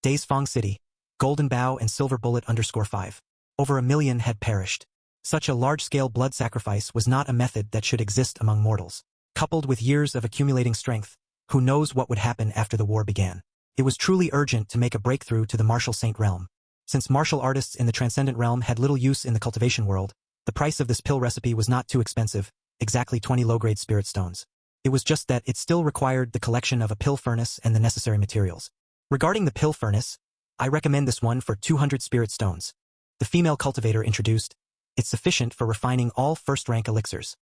Days Fong City. Golden Bow and Silver Bullet _5. Over 1 million had perished. Such a large-scale blood sacrifice was not a method that should exist among mortals. Coupled with years of accumulating strength, who knows what would happen after the war began. It was truly urgent to make a breakthrough to the martial saint realm. Since martial artists in the transcendent realm had little use in the cultivation world, the price of this pill recipe was not too expensive, exactly 20 low-grade spirit stones. It was just that it still required the collection of a pill furnace and the necessary materials. Regarding the pill furnace, I recommend this one for 200 spirit stones. The female cultivator introduced. It's sufficient for refining all first-rank elixirs.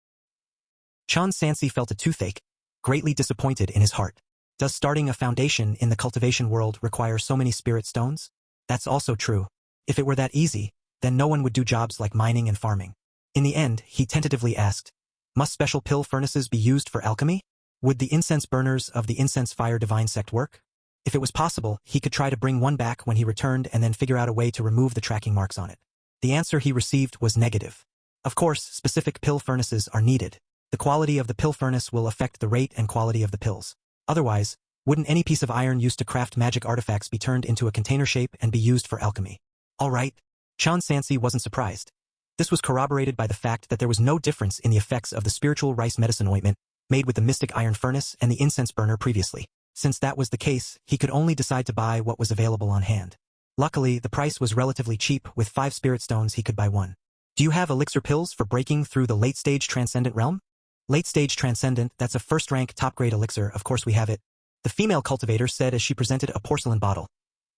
Chun Sansi felt a toothache, greatly disappointed in his heart. Does starting a foundation in the cultivation world require so many spirit stones? That's also true. If it were that easy, then no one would do jobs like mining and farming. In the end, he tentatively asked, must special pill furnaces be used for alchemy? Would the incense burners of the incense fire divine sect work? If it was possible, he could try to bring one back when he returned and then figure out a way to remove the tracking marks on it. The answer he received was negative. Of course, specific pill furnaces are needed. The quality of the pill furnace will affect the rate and quality of the pills. Otherwise, wouldn't any piece of iron used to craft magic artifacts be turned into a container shape and be used for alchemy? All right. Chun Sansi wasn't surprised. This was corroborated by the fact that there was no difference in the effects of the spiritual rice medicine ointment made with the mystic iron furnace and the incense burner previously. Since that was the case, he could only decide to buy what was available on hand. Luckily, the price was relatively cheap. With 5 spirit stones he could buy one. Do you have elixir pills for breaking through the late-stage transcendent realm? Late-stage transcendent, that's a first-rank top-grade elixir, of course we have it. The female cultivator said as she presented a porcelain bottle.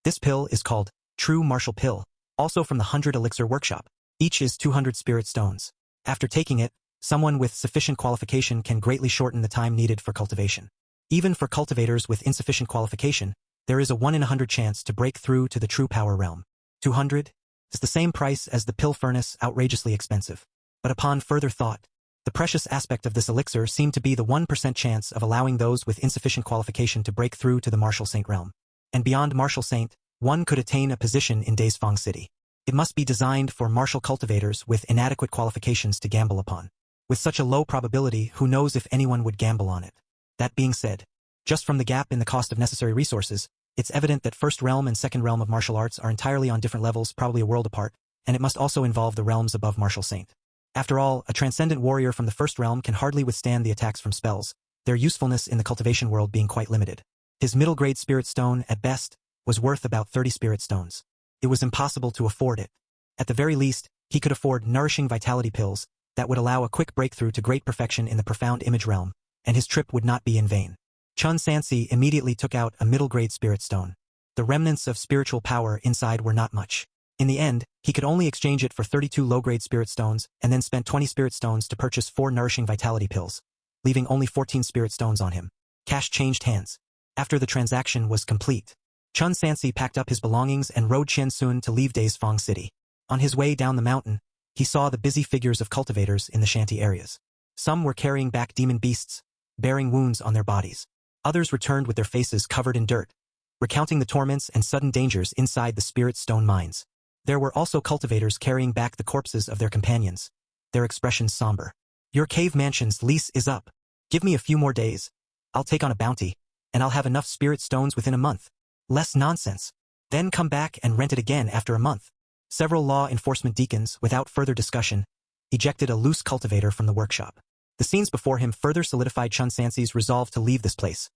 This pill is called True Martial Pill, also from the 100 Elixir Workshop. Each is 200 spirit stones. After taking it, someone with sufficient qualification can greatly shorten the time needed for cultivation. Even for cultivators with insufficient qualification, there is a 1 in 100 chance to break through to the true power realm. 200 is the same price as the pill furnace, outrageously expensive. But upon further thought, the precious aspect of this elixir seemed to be the 1% chance of allowing those with insufficient qualification to break through to the Martial Saint realm. And beyond Martial Saint, one could attain a position in Daysfang City. It must be designed for martial cultivators with inadequate qualifications to gamble upon. With such a low probability, who knows if anyone would gamble on it. That being said, just from the gap in the cost of necessary resources, it's evident that first realm and second realm of martial arts are entirely on different levels, probably a world apart, and it must also involve the realms above Martial Saint. After all, a transcendent warrior from the first realm can hardly withstand the attacks from spells, their usefulness in the cultivation world being quite limited. His middle-grade spirit stone, at best, was worth about 30 spirit stones. It was impossible to afford it. At the very least, he could afford nourishing vitality pills that would allow a quick breakthrough to great perfection in the profound image realm, and his trip would not be in vain. Chun Sansi immediately took out a middle-grade spirit stone. The remnants of spiritual power inside were not much. In the end, he could only exchange it for 32 low-grade spirit stones and then spent 20 spirit stones to purchase 4 nourishing vitality pills, leaving only 14 spirit stones on him. Cash changed hands. After the transaction was complete, Chun Sansi packed up his belongings and rode Qiansun to leave Daysfang City. On his way down the mountain, he saw the busy figures of cultivators in the shanty areas. Some were carrying back demon beasts, bearing wounds on their bodies. Others returned with their faces covered in dirt, recounting the torments and sudden dangers inside the spirit stone mines. There were also cultivators carrying back the corpses of their companions, their expressions somber. Your cave mansion's lease is up. Give me a few more days. I'll take on a bounty, and I'll have enough spirit stones within a month. Less nonsense. Then come back and rent it again after a month. Several law enforcement deacons, without further discussion, ejected a loose cultivator from the workshop. The scenes before him further solidified Chun Sansi's resolve to leave this place.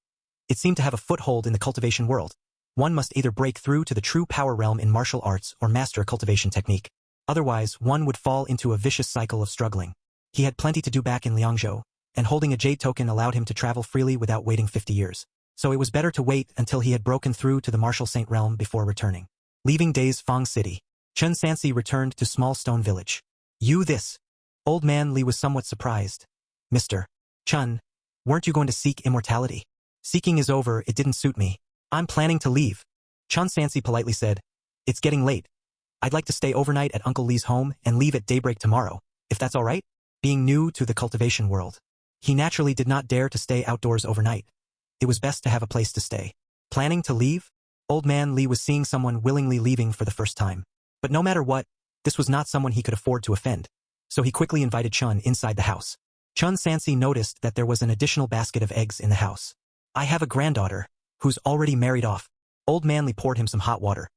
It seemed to have a foothold in the cultivation world. One must either break through to the true power realm in martial arts or master a cultivation technique. Otherwise, one would fall into a vicious cycle of struggling. He had plenty to do back in Liangzhou, and holding a jade token allowed him to travel freely without waiting 50 years. So it was better to wait until he had broken through to the Martial Saint realm before returning. Leaving Daysfang City, Chun Sansi returned to Small Stone Village. You this? Old man Li was somewhat surprised. Mr. Chun, weren't you going to seek immortality? Seeking is over, it didn't suit me. I'm planning to leave. Chun Sansi politely said. It's getting late. I'd like to stay overnight at Uncle Li's home and leave at daybreak tomorrow, if that's all right. Being new to the cultivation world, he naturally did not dare to stay outdoors overnight. It was best to have a place to stay. Planning to leave? Old man Li was seeing someone willingly leaving for the first time. But no matter what, this was not someone he could afford to offend. So he quickly invited Chun inside the house. Chun Sansi noticed that there was an additional basket of eggs in the house. I have a granddaughter, who's already married off. Old man Li poured him some hot water.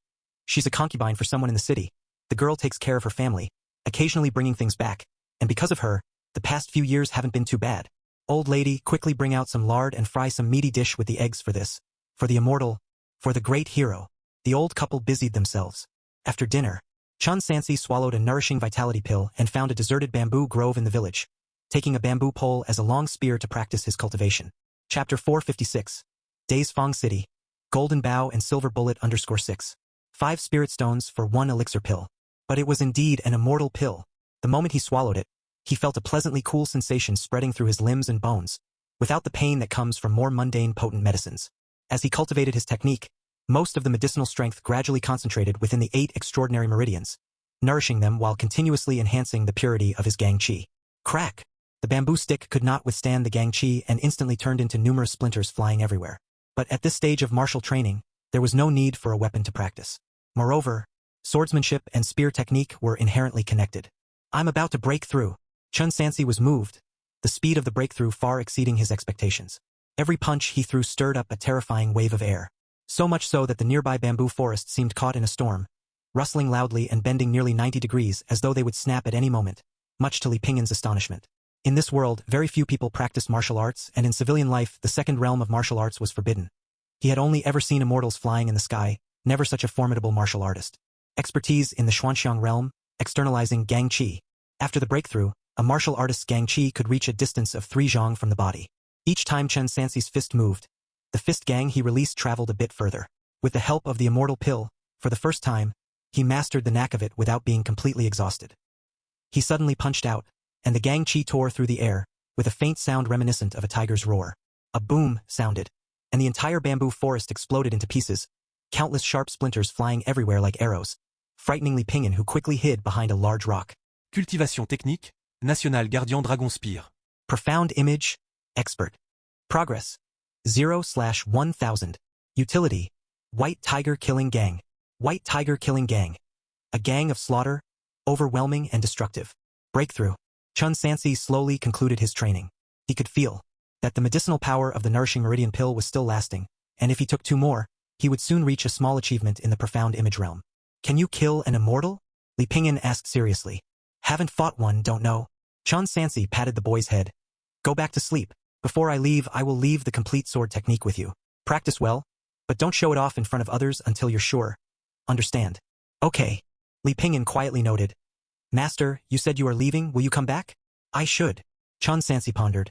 She's a concubine for someone in the city. The girl takes care of her family, occasionally bringing things back. And because of her, the past few years haven't been too bad. Old lady, quickly bring out some lard and fry some meaty dish with the eggs for this. For the immortal, for the great hero. The old couple busied themselves. After dinner, Chun Sansi swallowed a nourishing vitality pill and found a deserted bamboo grove in the village, taking a bamboo pole as a long spear to practice his cultivation. Chapter 456. Daysfang City. Golden Bow and Silver Bullet _6. 5 spirit stones for 1 elixir pill. But it was indeed an immortal pill. The moment he swallowed it, he felt a pleasantly cool sensation spreading through his limbs and bones, without the pain that comes from more mundane potent medicines. As he cultivated his technique, most of the medicinal strength gradually concentrated within the 8 extraordinary meridians, nourishing them while continuously enhancing the purity of his gang qi. Crack! The bamboo stick could not withstand the gang qi and instantly turned into numerous splinters flying everywhere. But at this stage of martial training, there was no need for a weapon to practice. Moreover, swordsmanship and spear technique were inherently connected. I'm about to break through. Chun Sansi was moved, the speed of the breakthrough far exceeding his expectations. Every punch he threw stirred up a terrifying wave of air. So much so that the nearby bamboo forest seemed caught in a storm, rustling loudly and bending nearly 90 degrees as though they would snap at any moment, much to Li Pingyan's astonishment. In this world, very few people practiced martial arts, and in civilian life, the second realm of martial arts was forbidden. He had only ever seen immortals flying in the sky, never such a formidable martial artist. Expertise in the Xuanxiang realm, externalizing Gang Qi. After the breakthrough, a martial artist's Gang Qi could reach a distance of 3 zhang from the body. Each time Chen Sanxi's fist moved, the fist gang he released traveled a bit further. With the help of the immortal pill, for the first time, he mastered the knack of it without being completely exhausted. He suddenly punched out, and the Gang Qi tore through the air, with a faint sound reminiscent of a tiger's roar. A boom sounded, and the entire bamboo forest exploded into pieces, countless sharp splinters flying everywhere like arrows, frightening Li Pingyan, who quickly hid behind a large rock. Cultivation technique, National Gardien Dragon Spear. Profound image, expert. Progress, 0/1000. Utility, White Tiger Killing Gang. White Tiger Killing Gang. A gang of slaughter, overwhelming and destructive. Breakthrough. Chen Sanxi slowly concluded his training. He could feel that the medicinal power of the nourishing meridian pill was still lasting, and if he took 2 more, he would soon reach a small achievement in the profound image realm. Can you kill an immortal? Li Pingyan asked seriously. Haven't fought one, don't know. Chen Sanxi patted the boy's head. Go back to sleep. Before I leave, I will leave the complete sword technique with you. Practice well, but don't show it off in front of others until you're sure. Understand? Okay. Li Pingyan quietly noted. Master, you said you are leaving, will you come back? I should. Chen Sanxi pondered.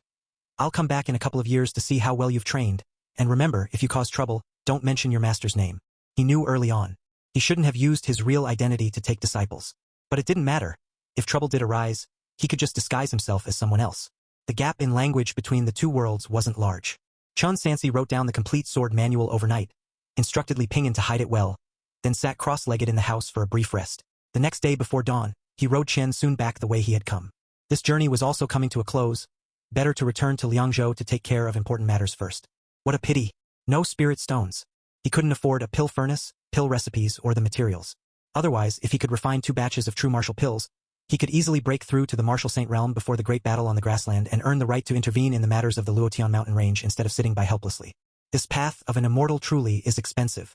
I'll come back in a couple of years to see how well you've trained, and remember, if you cause trouble, don't mention your master's name. He knew early on. He shouldn't have used his real identity to take disciples. But it didn't matter. If trouble did arise, he could just disguise himself as someone else. The gap in language between the 2 worlds wasn't large. Chen Sanxi wrote down the complete sword manual overnight, instructed Li Pingyan to hide it well, then sat cross-legged in the house for a brief rest. The next day before dawn, he rode Chen soon back the way he had come. This journey was also coming to a close. Better to return to Liangzhou to take care of important matters first. What a pity. No spirit stones. He couldn't afford a pill furnace, pill recipes, or the materials. Otherwise, if he could refine 2 batches of true martial pills, he could easily break through to the martial saint realm before the great battle on the grassland and earn the right to intervene in the matters of the Luotian mountain range instead of sitting by helplessly. This path of an immortal truly is expensive.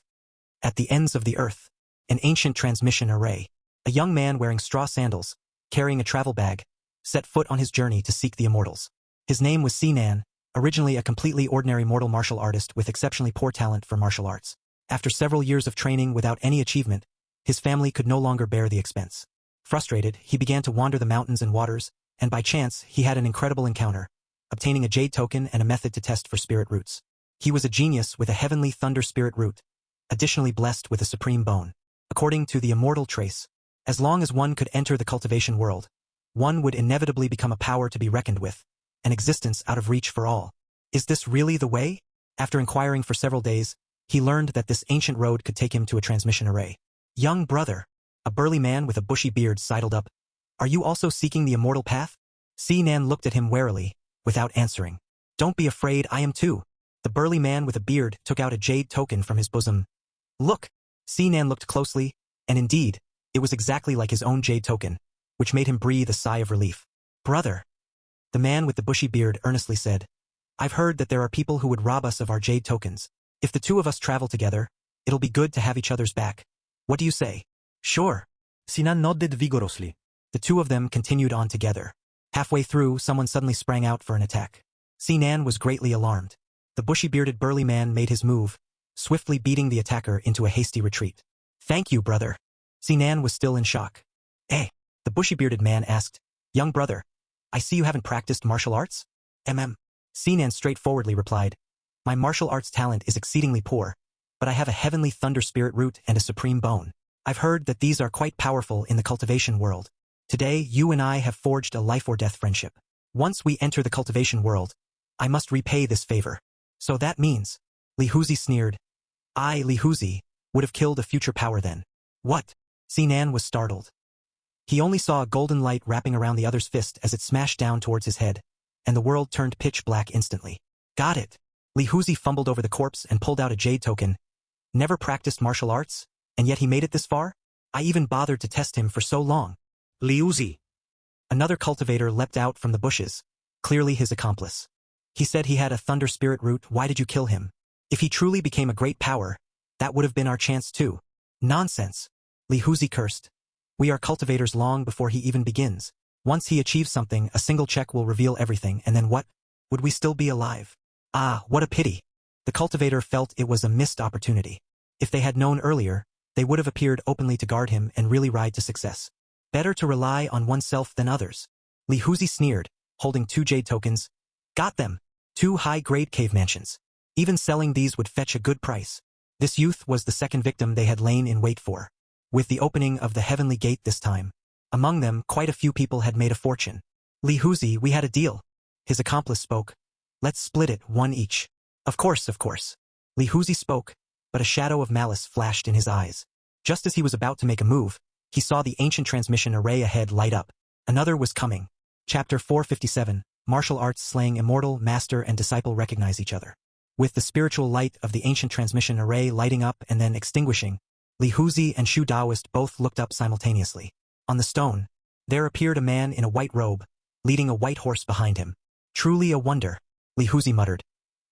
At the ends of the earth, an ancient transmission array. A young man wearing straw sandals, carrying a travel bag, set foot on his journey to seek the immortals. His name was Sinan, originally a completely ordinary mortal martial artist with exceptionally poor talent for martial arts. After several years of training without any achievement, his family could no longer bear the expense. Frustrated, he began to wander the mountains and waters, and by chance, he had an incredible encounter, obtaining a jade token and a method to test for spirit roots. He was a genius with a heavenly thunder spirit root, additionally blessed with a supreme bone. According to the immortal trace, as long as one could enter the cultivation world, one would inevitably become a power to be reckoned with, an existence out of reach for all. Is this really the way? After inquiring for several days, he learned that this ancient road could take him to a transmission array. Young brother, a burly man with a bushy beard sidled up. Are you also seeking the immortal path? Sinan looked at him warily, without answering. Don't be afraid, I am too. The burly man with a beard took out a jade token from his bosom. Look! Sinan looked closely, and indeed, it was exactly like his own jade token, which made him breathe a sigh of relief. Brother! The man with the bushy beard earnestly said, I've heard that there are people who would rob us of our jade tokens. If the 2 of us travel together, it'll be good to have each other's back. What do you say? Sure. Sinan nodded vigorously. The 2 of them continued on together. Halfway through, someone suddenly sprang out for an attack. Sinan was greatly alarmed. The bushy-bearded burly man made his move, swiftly beating the attacker into a hasty retreat. Thank you, brother. Sinan was still in shock. Eh? The bushy-bearded man asked. Young brother, I see you haven't practiced martial arts? Sinan straightforwardly replied. My martial arts talent is exceedingly poor, but I have a heavenly thunder spirit root and a supreme bone. I've heard that these are quite powerful in the cultivation world. Today, you and I have forged a life-or-death friendship. Once we enter the cultivation world, I must repay this favor. So that means, Li Huzi sneered. I, Li Huzi, would have killed a future power then. What? Sinan was startled. He only saw a golden light wrapping around the other's fist as it smashed down towards his head, and the world turned pitch black instantly. Got it. Li Huzi fumbled over the corpse and pulled out a jade token. Never practiced martial arts, and yet he made it this far? I even bothered to test him for so long. Li Huzi. Another cultivator leapt out from the bushes, clearly his accomplice. He said he had a thunder spirit root. Why did you kill him? If he truly became a great power, that would have been our chance too. Nonsense. Li Huzi cursed. We are cultivators long before he even begins. Once he achieves something, a single check will reveal everything, and then what? Would we still be alive? Ah, what a pity. The cultivator felt it was a missed opportunity. If they had known earlier, they would have appeared openly to guard him and really ride to success. Better to rely on oneself than others. Li Huzi sneered, holding 2 jade tokens. Got them! 2 high-grade cave mansions. Even selling these would fetch a good price. This youth was the second victim they had lain in wait for. With the opening of the heavenly gate this time, among them quite a few people had made a fortune. Li Huzi, we had a deal. His accomplice spoke. Let's split it, 1 each. Of course, of course. Li Huzi spoke, but a shadow of malice flashed in his eyes. Just as he was about to make a move, he saw the ancient transmission array ahead light up. Another was coming. Chapter 457, Martial Arts slaying immortal, master and disciple recognize each other. With the spiritual light of the ancient transmission array lighting up and then extinguishing, Li Huzi and Shu Daoist both looked up simultaneously. On the stone, there appeared a man in a white robe, leading a white horse behind him. Truly a wonder, Li Huzi muttered.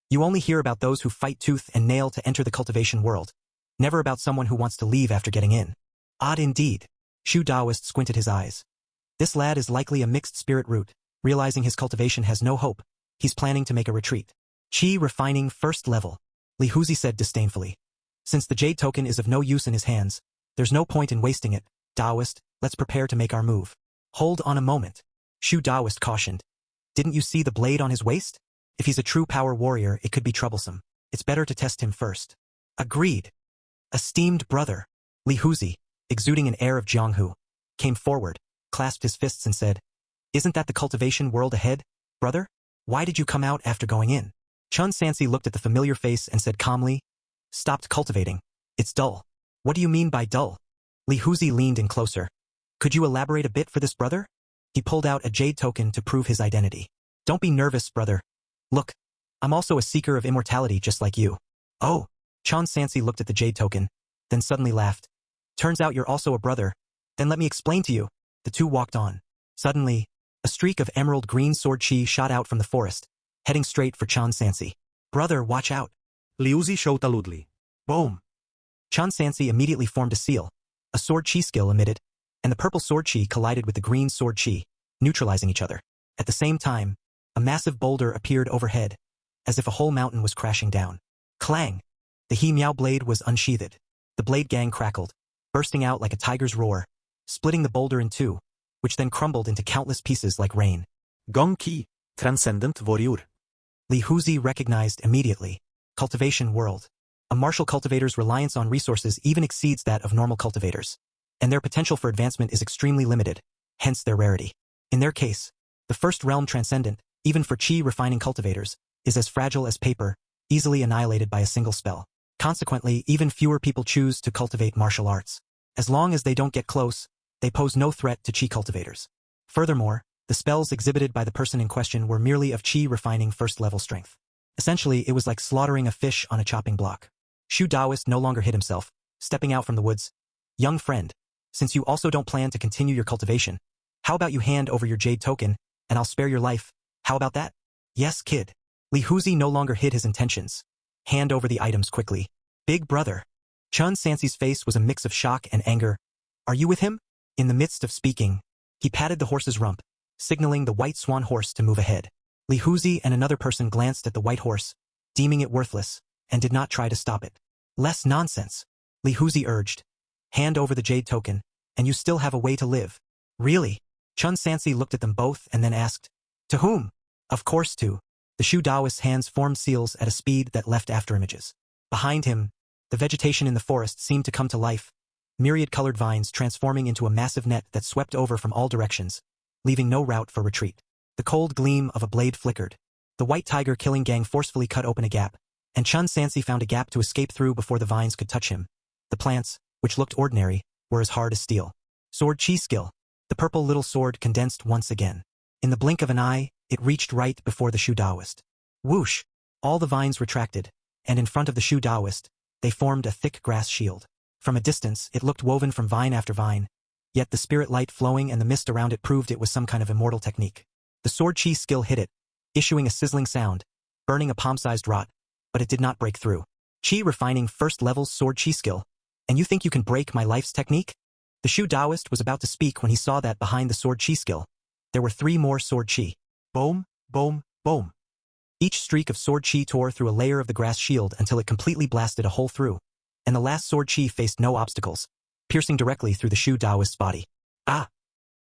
You only hear about those who fight tooth and nail to enter the cultivation world. Never about someone who wants to leave after getting in. Odd indeed. Shu Daoist squinted his eyes. This lad is likely a mixed spirit root. Realizing his cultivation has no hope, he's planning to make a retreat. Qi refining first level, Li Huzi said disdainfully. Since the jade token is of no use in his hands, there's no point in wasting it. Daoist, let's prepare to make our move. Hold on a moment. Shu Daoist cautioned. Didn't you see the blade on his waist? If he's a true power warrior, it could be troublesome. It's better to test him first. Agreed. Esteemed brother, Li Huzi, exuding an air of Jianghu, came forward, clasped his fists and said, Isn't that the cultivation world ahead, brother? Why did you come out after going in? Chun Sansi looked at the familiar face and said calmly, Stopped cultivating. It's dull. What do you mean by dull? Li Huzi leaned in closer. Could you elaborate a bit for this brother? He pulled out a jade token to prove his identity. Don't be nervous, brother. Look, I'm also a seeker of immortality just like you. Oh, Chun Sansi looked at the jade token, then suddenly laughed. Turns out you're also a brother. Then let me explain to you. The two walked on. Suddenly, a streak of emerald green sword chi shot out from the forest, heading straight for Chun Sansi. Brother, watch out. Li Huzi shot aludli. Boom. Chun Sansi immediately formed a seal. A sword chi skill emitted, and the purple sword chi collided with the green sword chi, neutralizing each other. At the same time, a massive boulder appeared overhead, as if a whole mountain was crashing down. Clang! The He Miao blade was unsheathed. The blade gang crackled, bursting out like a tiger's roar, splitting the boulder in two, which then crumbled into countless pieces like rain. Gong Qi, Transcendent Warrior. Li Huzi recognized immediately. Cultivation world. A martial cultivator's reliance on resources even exceeds that of normal cultivators, and their potential for advancement is extremely limited, hence their rarity. In their case, the first realm transcendent, even for chi refining cultivators, is as fragile as paper, easily annihilated by a single spell. Consequently, even fewer people choose to cultivate martial arts. As long as they don't get close, they pose no threat to chi cultivators. Furthermore, the spells exhibited by the person in question were merely of chi refining first-level strength. Essentially, it was like slaughtering a fish on a chopping block. Shu Daoist no longer hid himself, stepping out from the woods. Young friend, since you also don't plan to continue your cultivation, how about you hand over your jade token, and I'll spare your life? How about that? Yes, kid. Li Huzi no longer hid his intentions. Hand over the items quickly. Big brother. Chun Sansi's face was a mix of shock and anger. Are you with him? In the midst of speaking, he patted the horse's rump, signaling the white swan horse to move ahead. Li Huzi and another person glanced at the white horse, deeming it worthless, and did not try to stop it. Less nonsense, Li Huzi urged. Hand over the jade token, and you still have a way to live. Really? Chun Sansi looked at them both and then asked, To whom? Of course to. The Shu Daoist's hands formed seals at a speed that left afterimages. Behind him, the vegetation in the forest seemed to come to life, myriad-colored vines transforming into a massive net that swept over from all directions, leaving no route for retreat. The cold gleam of a blade flickered. The white tiger killing gang forcefully cut open a gap, and Chun Sansi found a gap to escape through before the vines could touch him. The plants, which looked ordinary, were as hard as steel. Sword chi skill. The purple little sword condensed once again. In the blink of an eye, it reached right before the Shu Daoist. Whoosh! All the vines retracted, and in front of the Shu Daoist, they formed a thick grass shield. From a distance, it looked woven from vine after vine, yet the spirit light flowing and the mist around it proved it was some kind of immortal technique. The sword chi skill hit it, issuing a sizzling sound, burning a palm-sized rot, but it did not break through. Chi refining first-level sword chi skill. And you think you can break my life's technique? The Shu Daoist was about to speak when he saw that behind the sword chi skill, there were 3 more sword chi. Boom, boom, boom. Each streak of sword chi tore through a layer of the grass shield until it completely blasted a hole through, and the last sword chi faced no obstacles, piercing directly through the Shu Daoist's body. Ah!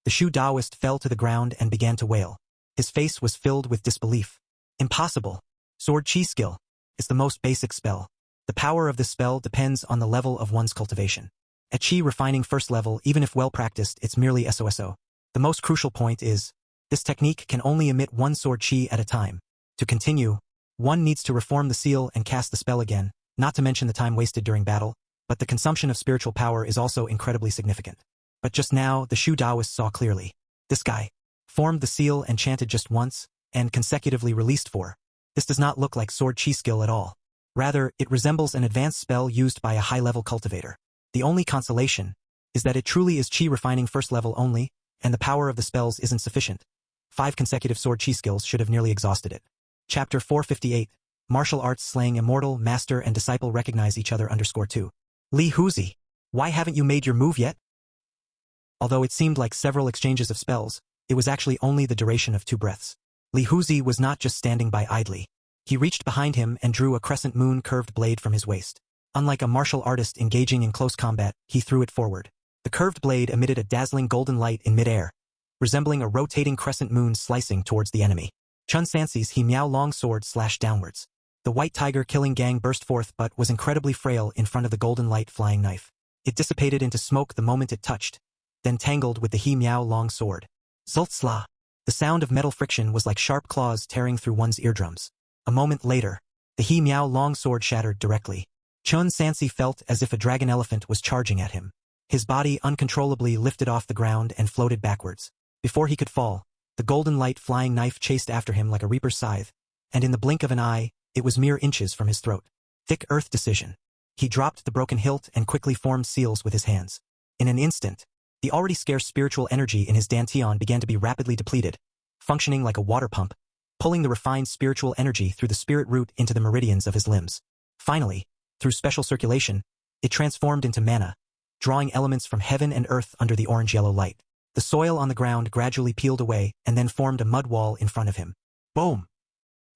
The Shu Daoist fell to the ground and began to wail. His face was filled with disbelief. Impossible. Sword chi skill. It's the most basic spell. The power of this spell depends on the level of one's cultivation. At chi refining first level, even if well practiced, it's merely SOSO. The most crucial point is, this technique can only emit 1 sword chi at a time. To continue, one needs to reform the seal and cast the spell again, not to mention the time wasted during battle, but the consumption of spiritual power is also incredibly significant. But just now, the Shu Daoist saw clearly. This guy formed the seal and chanted just once, and consecutively released 4. This does not look like sword chi skill at all. Rather, it resembles an advanced spell used by a high-level cultivator. The only consolation is that it truly is chi refining first level only, and the power of the spells isn't sufficient. 5 consecutive sword chi skills should have nearly exhausted it. Chapter 458. Martial Arts Slaying Immortal, Master and Disciple Recognize Each Other _2. Li Huzi, why haven't you made your move yet? Although it seemed like several exchanges of spells, it was actually only the duration of 2 breaths. Li Huzi was not just standing by idly. He reached behind him and drew a crescent moon curved blade from his waist. Unlike a martial artist engaging in close combat, he threw it forward. The curved blade emitted a dazzling golden light in midair, resembling a rotating crescent moon slicing towards the enemy. Chun Sansi's He Miao long sword slashed downwards. The white tiger killing gang burst forth but was incredibly frail in front of the golden light flying knife. It dissipated into smoke the moment it touched, then tangled with the He Miao long sword. Zultsla! The sound of metal friction was like sharp claws tearing through one's eardrums. A moment later, the He Miao long sword shattered directly. Chun Sansi felt as if a dragon elephant was charging at him. His body uncontrollably lifted off the ground and floated backwards. Before he could fall, the golden light flying knife chased after him like a reaper's scythe, and in the blink of an eye, it was mere inches from his throat. Thick earth decision. He dropped the broken hilt and quickly formed seals with his hands. In an instant, the already scarce spiritual energy in his dantian began to be rapidly depleted, functioning like a water pump, pulling the refined spiritual energy through the spirit root into the meridians of his limbs. Finally, through special circulation, it transformed into mana, drawing elements from heaven and earth under the orange-yellow light. The soil on the ground gradually peeled away and then formed a mud wall in front of him. Boom!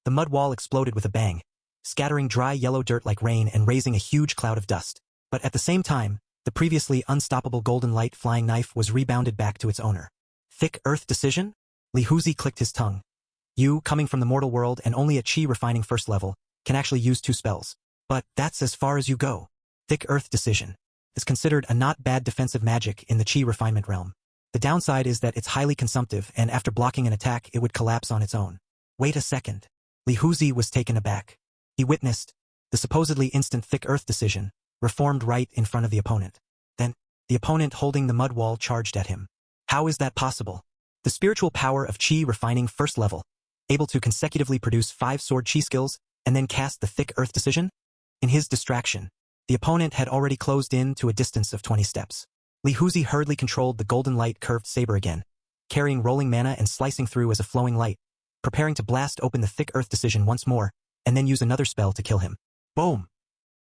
The mud wall exploded with a bang, scattering dry yellow dirt like rain and raising a huge cloud of dust. But at the same time, the previously unstoppable golden light flying knife was rebounded back to its owner. Thick earth decision? Li Huzi clicked his tongue. You, coming from the mortal world and only at chi refining first level, can actually use 2 spells. But that's as far as you go. Thick earth decision is considered a not bad defensive magic in the chi refinement realm. The downside is that it's highly consumptive and after blocking an attack it would collapse on its own. Wait a second. Li Huzi was taken aback. He witnessed the supposedly instant thick earth decision, reformed right in front of the opponent. Then, the opponent holding the mud wall charged at him. How is that possible? The spiritual power of chi refining first level, able to consecutively produce 5 sword chi skills and then cast the thick earth decision? In his distraction, the opponent had already closed in to a distance of 20 steps. Li Huzi hurriedly controlled the golden light curved saber again, carrying rolling mana and slicing through as a flowing light, preparing to blast open the thick earth decision once more, and then use another spell to kill him. Boom!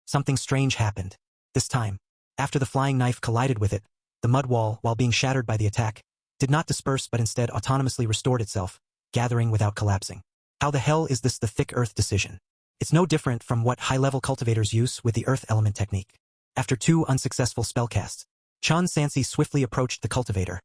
Something strange happened. This time, after the flying knife collided with it, the mud wall, while being shattered by the attack, did not disperse but instead autonomously restored itself, gathering without collapsing. How the hell is this the thick earth decision? It's no different from what high-level cultivators use with the earth element technique. After 2 unsuccessful spellcasts, Chun Sansi swiftly approached the cultivator,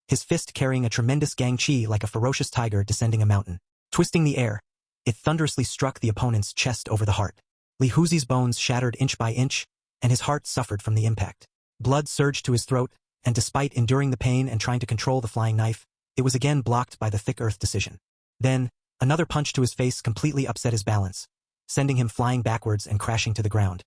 his fist carrying a tremendous gang chi like a ferocious tiger descending a mountain. Twisting the air, it thunderously struck the opponent's chest over the heart. Li Huzi's bones shattered inch by inch, and his heart suffered from the impact. Blood surged to his throat, and despite enduring the pain and trying to control the flying knife, it was again blocked by the thick earth decision. Then, another punch to his face completely upset his balance, sending him flying backwards and crashing to the ground.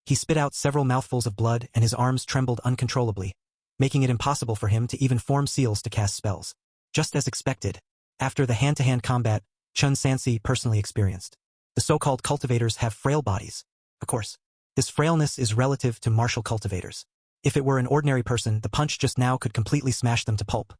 He spit out several mouthfuls of blood and his arms trembled uncontrollably, making it impossible for him to even form seals to cast spells. Just as expected, after the hand-to-hand combat Chun Sansi personally experienced, the so-called cultivators have frail bodies. Of course, this frailness is relative to martial cultivators. If it were an ordinary person, the punch just now could completely smash them to pulp.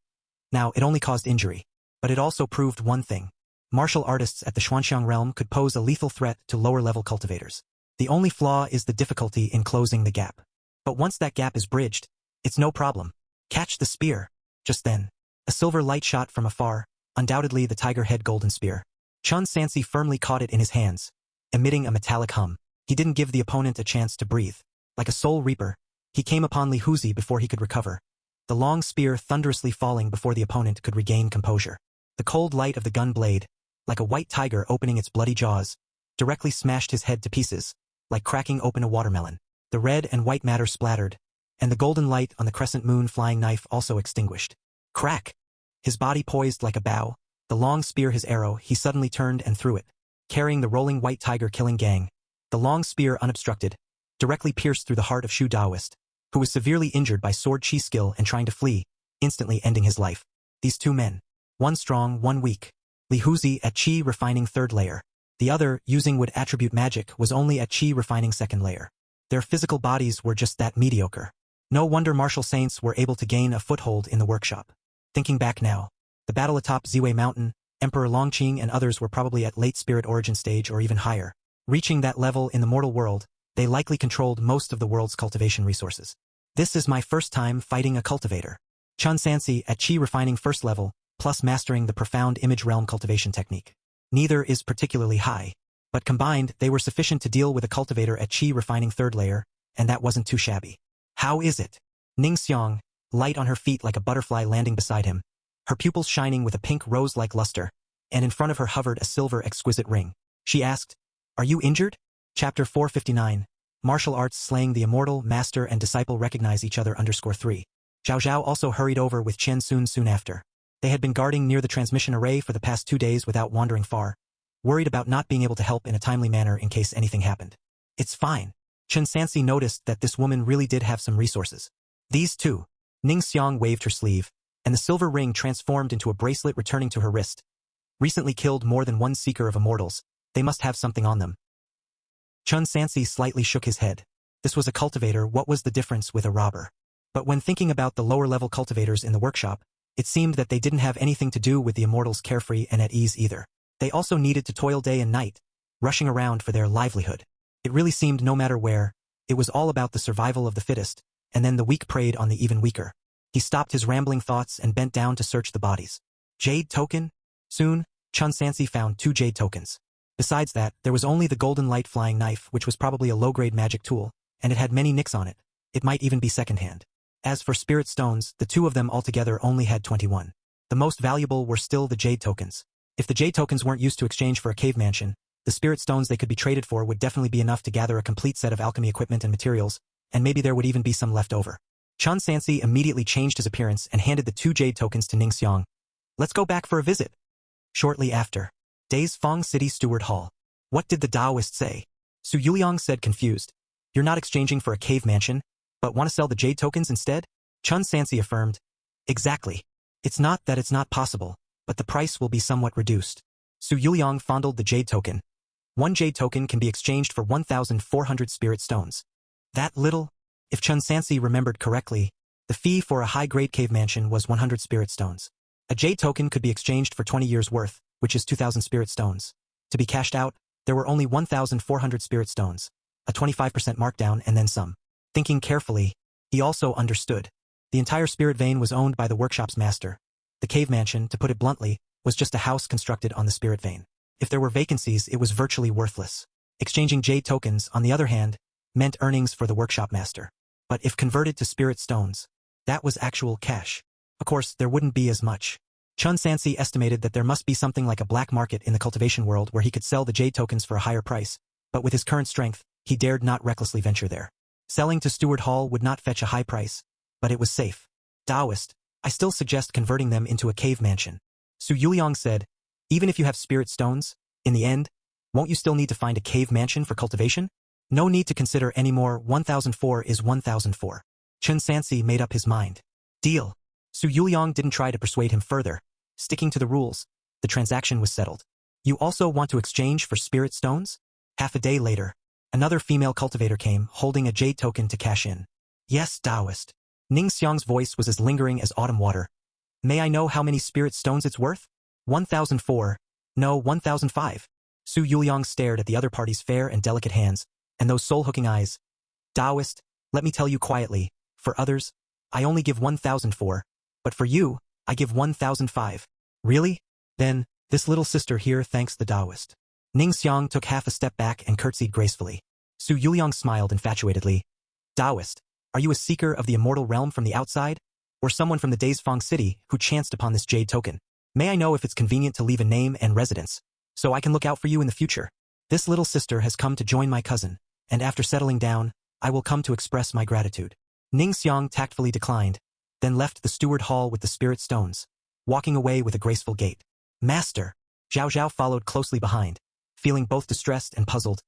Now, it only caused injury, but it also proved one thing. Martial artists at the Xuanxiang realm could pose a lethal threat to lower-level cultivators. The only flaw is the difficulty in closing the gap. But once that gap is bridged, it's no problem. Catch the spear. Just then, A silver light shot from afar, undoubtedly the tiger head golden spear. Chun Sansi firmly caught it in his hands, emitting a metallic hum. He didn't give the opponent a chance to breathe. Like a soul reaper, he came upon Li Huzi before he could recover, the long spear thunderously falling before the opponent could regain composure. The cold light of the gun blade, like a white tiger opening its bloody jaws, directly smashed his head to pieces, like cracking open a watermelon. The red and white matter splattered, and the golden light on the crescent moon flying knife also extinguished. Crack! His body poised like a bow, the long spear his arrow, he suddenly turned and threw it, carrying the rolling white tiger killing gang. The long spear unobstructed, directly pierced through the heart of Shu Daoist, who was severely injured by sword chi skill and trying to flee, instantly ending his life. These two men. One strong, one weak. Li Huzi at chi refining 3rd layer. The other, using wood attribute magic, was only at chi refining 2nd layer. Their physical bodies were just that mediocre. No wonder martial saints were able to gain a foothold in the workshop. Thinking back now, the battle atop Ziwei Mountain, Emperor Longqing and others were probably at late spirit origin stage or even higher. Reaching that level in the mortal world, they likely controlled most of the world's cultivation resources. This is my first time fighting a cultivator. Chun Sansi at chi refining 1st level, plus mastering the profound image realm cultivation technique. Neither is particularly high, but combined they were sufficient to deal with a cultivator at chi refining 3rd layer, and that wasn't too shabby. How is it? Ning Xiang, light on her feet like a butterfly landing beside him, her pupils shining with a pink rose-like luster, and in front of her hovered a silver exquisite ring. She asked, "Are you injured?" Chapter 459. Martial arts slaying the immortal, master and disciple recognize each other _3. Zhao Zhao also hurried over with Chen Sun soon after. They had been guarding near the transmission array for the past 2 days without wandering far, worried about not being able to help in a timely manner in case anything happened. It's fine. Chun Sansi noticed that this woman really did have some resources. These two. Ning Xiang waved her sleeve, and the silver ring transformed into a bracelet returning to her wrist. Recently killed more than one seeker of immortals, they must have something on them. Chun Sansi slightly shook his head. This was a cultivator, what was the difference with a robber? But when thinking about the lower-level cultivators in the workshop, it seemed that they didn't have anything to do with the immortals carefree and at ease either. They also needed to toil day and night, rushing around for their livelihood. It really seemed no matter where, it was all about the survival of the fittest, and then the weak preyed on the even weaker. He stopped his rambling thoughts and bent down to search the bodies. Jade token? Soon, Chun Sansi found 2 jade tokens. Besides that, there was only the golden light flying knife, which was probably a low-grade magic tool, and it had many nicks on it. It might even be secondhand. As for spirit stones, the 2 of them altogether only had 21. The most valuable were still the jade tokens. If the jade tokens weren't used to exchange for a cave mansion, the spirit stones they could be traded for would definitely be enough to gather a complete set of alchemy equipment and materials, and maybe there would even be some left over. Chun Sansi immediately changed his appearance and handed the 2 jade tokens to Ning Xiang. "Let's go back for a visit." Shortly after, Days Fong City Steward Hall. What did the Taoist say? Su Yuliang said confused. "You're not exchanging for a cave mansion, but want to sell the jade tokens instead?" Chun Sansi affirmed. "Exactly. It's not that it's not possible, but the price will be somewhat reduced." Su Yuliang fondled the jade token. 1 jade token can be exchanged for 1,400 spirit stones. That little? If Chun Sansi remembered correctly, the fee for a high-grade cave mansion was 100 spirit stones. A jade token could be exchanged for 20 years' worth, which is 2,000 spirit stones. To be cashed out, there were only 1,400 spirit stones, a 25% markdown and then some. Thinking carefully, he also understood. The entire spirit vein was owned by the workshop's master. The cave mansion, to put it bluntly, was just a house constructed on the spirit vein. If there were vacancies, it was virtually worthless. Exchanging jade tokens, on the other hand, meant earnings for the workshop master. But if converted to spirit stones, that was actual cash. Of course, there wouldn't be as much. Chun Sansi estimated that there must be something like a black market in the cultivation world where he could sell the jade tokens for a higher price, but with his current strength, he dared not recklessly venture there. Selling to Steward Hall would not fetch a high price, but it was safe. Taoist, I still suggest converting them into a cave mansion. Su Yuliang said, even if you have spirit stones, in the end, won't you still need to find a cave mansion for cultivation? No need to consider any more. 1004 is 1004. Chun Sansi made up his mind. Deal. Su Yuliang didn't try to persuade him further. Sticking to the rules, the transaction was settled. You also want to exchange for spirit stones? Half a day later, another female cultivator came, holding a jade token to cash in. Yes, Taoist. Ning Xiang's voice was as lingering as autumn water. May I know how many spirit stones it's worth? 1004. No, 1005. Su Yuliang stared at the other party's fair and delicate hands, and those soul-hooking eyes. Taoist, let me tell you quietly, for others, I only give 1004, but for you, I give 1,005. Really? Then, this little sister here thanks the Taoist. Ning Xiang took half a step back and curtsied gracefully. Su Yuliang smiled infatuatedly. Taoist, are you a seeker of the immortal realm from the outside? Or someone from the Daisfang city who chanced upon this jade token? May I know if it's convenient to leave a name and residence, so I can look out for you in the future? This little sister has come to join my cousin, and after settling down, I will come to express my gratitude. Ning Xiang tactfully declined, then left the steward hall with the spirit stones, walking away with a graceful gait. Master! Zhao Zhao followed closely behind, feeling both distressed and puzzled.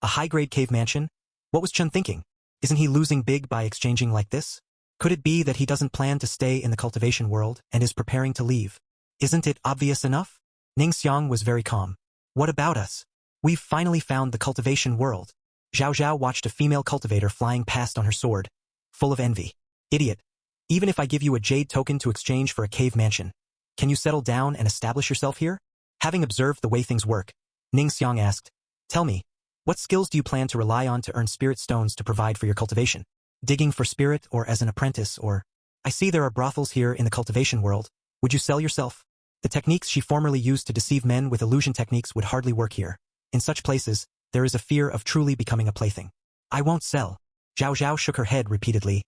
A high-grade cave mansion? What was Chun thinking? Isn't he losing big by exchanging like this? Could it be that he doesn't plan to stay in the cultivation world and is preparing to leave? Isn't it obvious enough? Ning Xiang was very calm. What about us? We've finally found the cultivation world. Zhao Zhao watched a female cultivator flying past on her sword, full of envy. Idiot. Even if I give you a jade token to exchange for a cave mansion, can you settle down and establish yourself here? Having observed the way things work, Ning Xiang asked, tell me, what skills do you plan to rely on to earn spirit stones to provide for your cultivation? Digging for spirit or as an apprentice or... I see there are brothels here in the cultivation world. Would you sell yourself? The techniques she formerly used to deceive men with illusion techniques would hardly work here. In such places, there is a fear of truly becoming a plaything. I won't sell. Zhao Zhao shook her head repeatedly.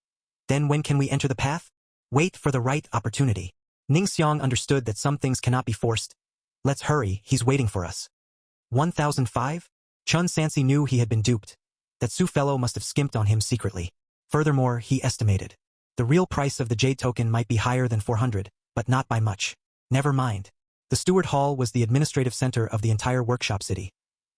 Then when can we enter the path? Wait for the right opportunity. Ning Xiang understood that some things cannot be forced. Let's hurry, he's waiting for us. 1,005? Chun Sansi knew he had been duped. That Su fellow must have skimped on him secretly. Furthermore, he estimated. The real price of the jade token might be higher than 400, but not by much. Never mind. The steward hall was the administrative center of the entire workshop city.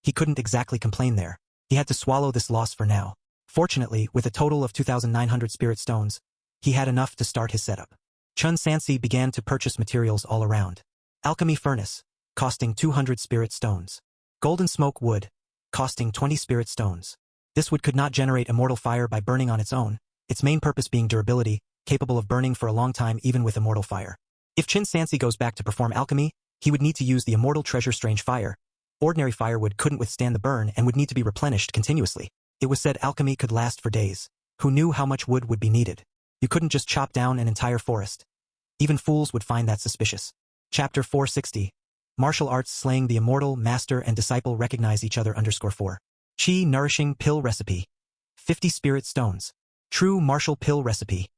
He couldn't exactly complain there. He had to swallow this loss for now. Fortunately, with a total of 2,900 spirit stones, he had enough to start his setup. Chun Sansi began to purchase materials all around. Alchemy furnace, costing 200 spirit stones. Golden smoke wood, costing 20 spirit stones. This wood could not generate immortal fire by burning on its own, its main purpose being durability, capable of burning for a long time even with immortal fire. If Chin Sansi goes back to perform alchemy, he would need to use the immortal treasure strange fire. Ordinary firewood couldn't withstand the burn and would need to be replenished continuously. It was said alchemy could last for days. Who knew how much wood would be needed? You couldn't just chop down an entire forest. Even fools would find that suspicious. Chapter 460. Martial arts slaying the immortal, master and disciple recognize each other _4. Qi nourishing pill recipe. 50 spirit stones. True martial pill recipe.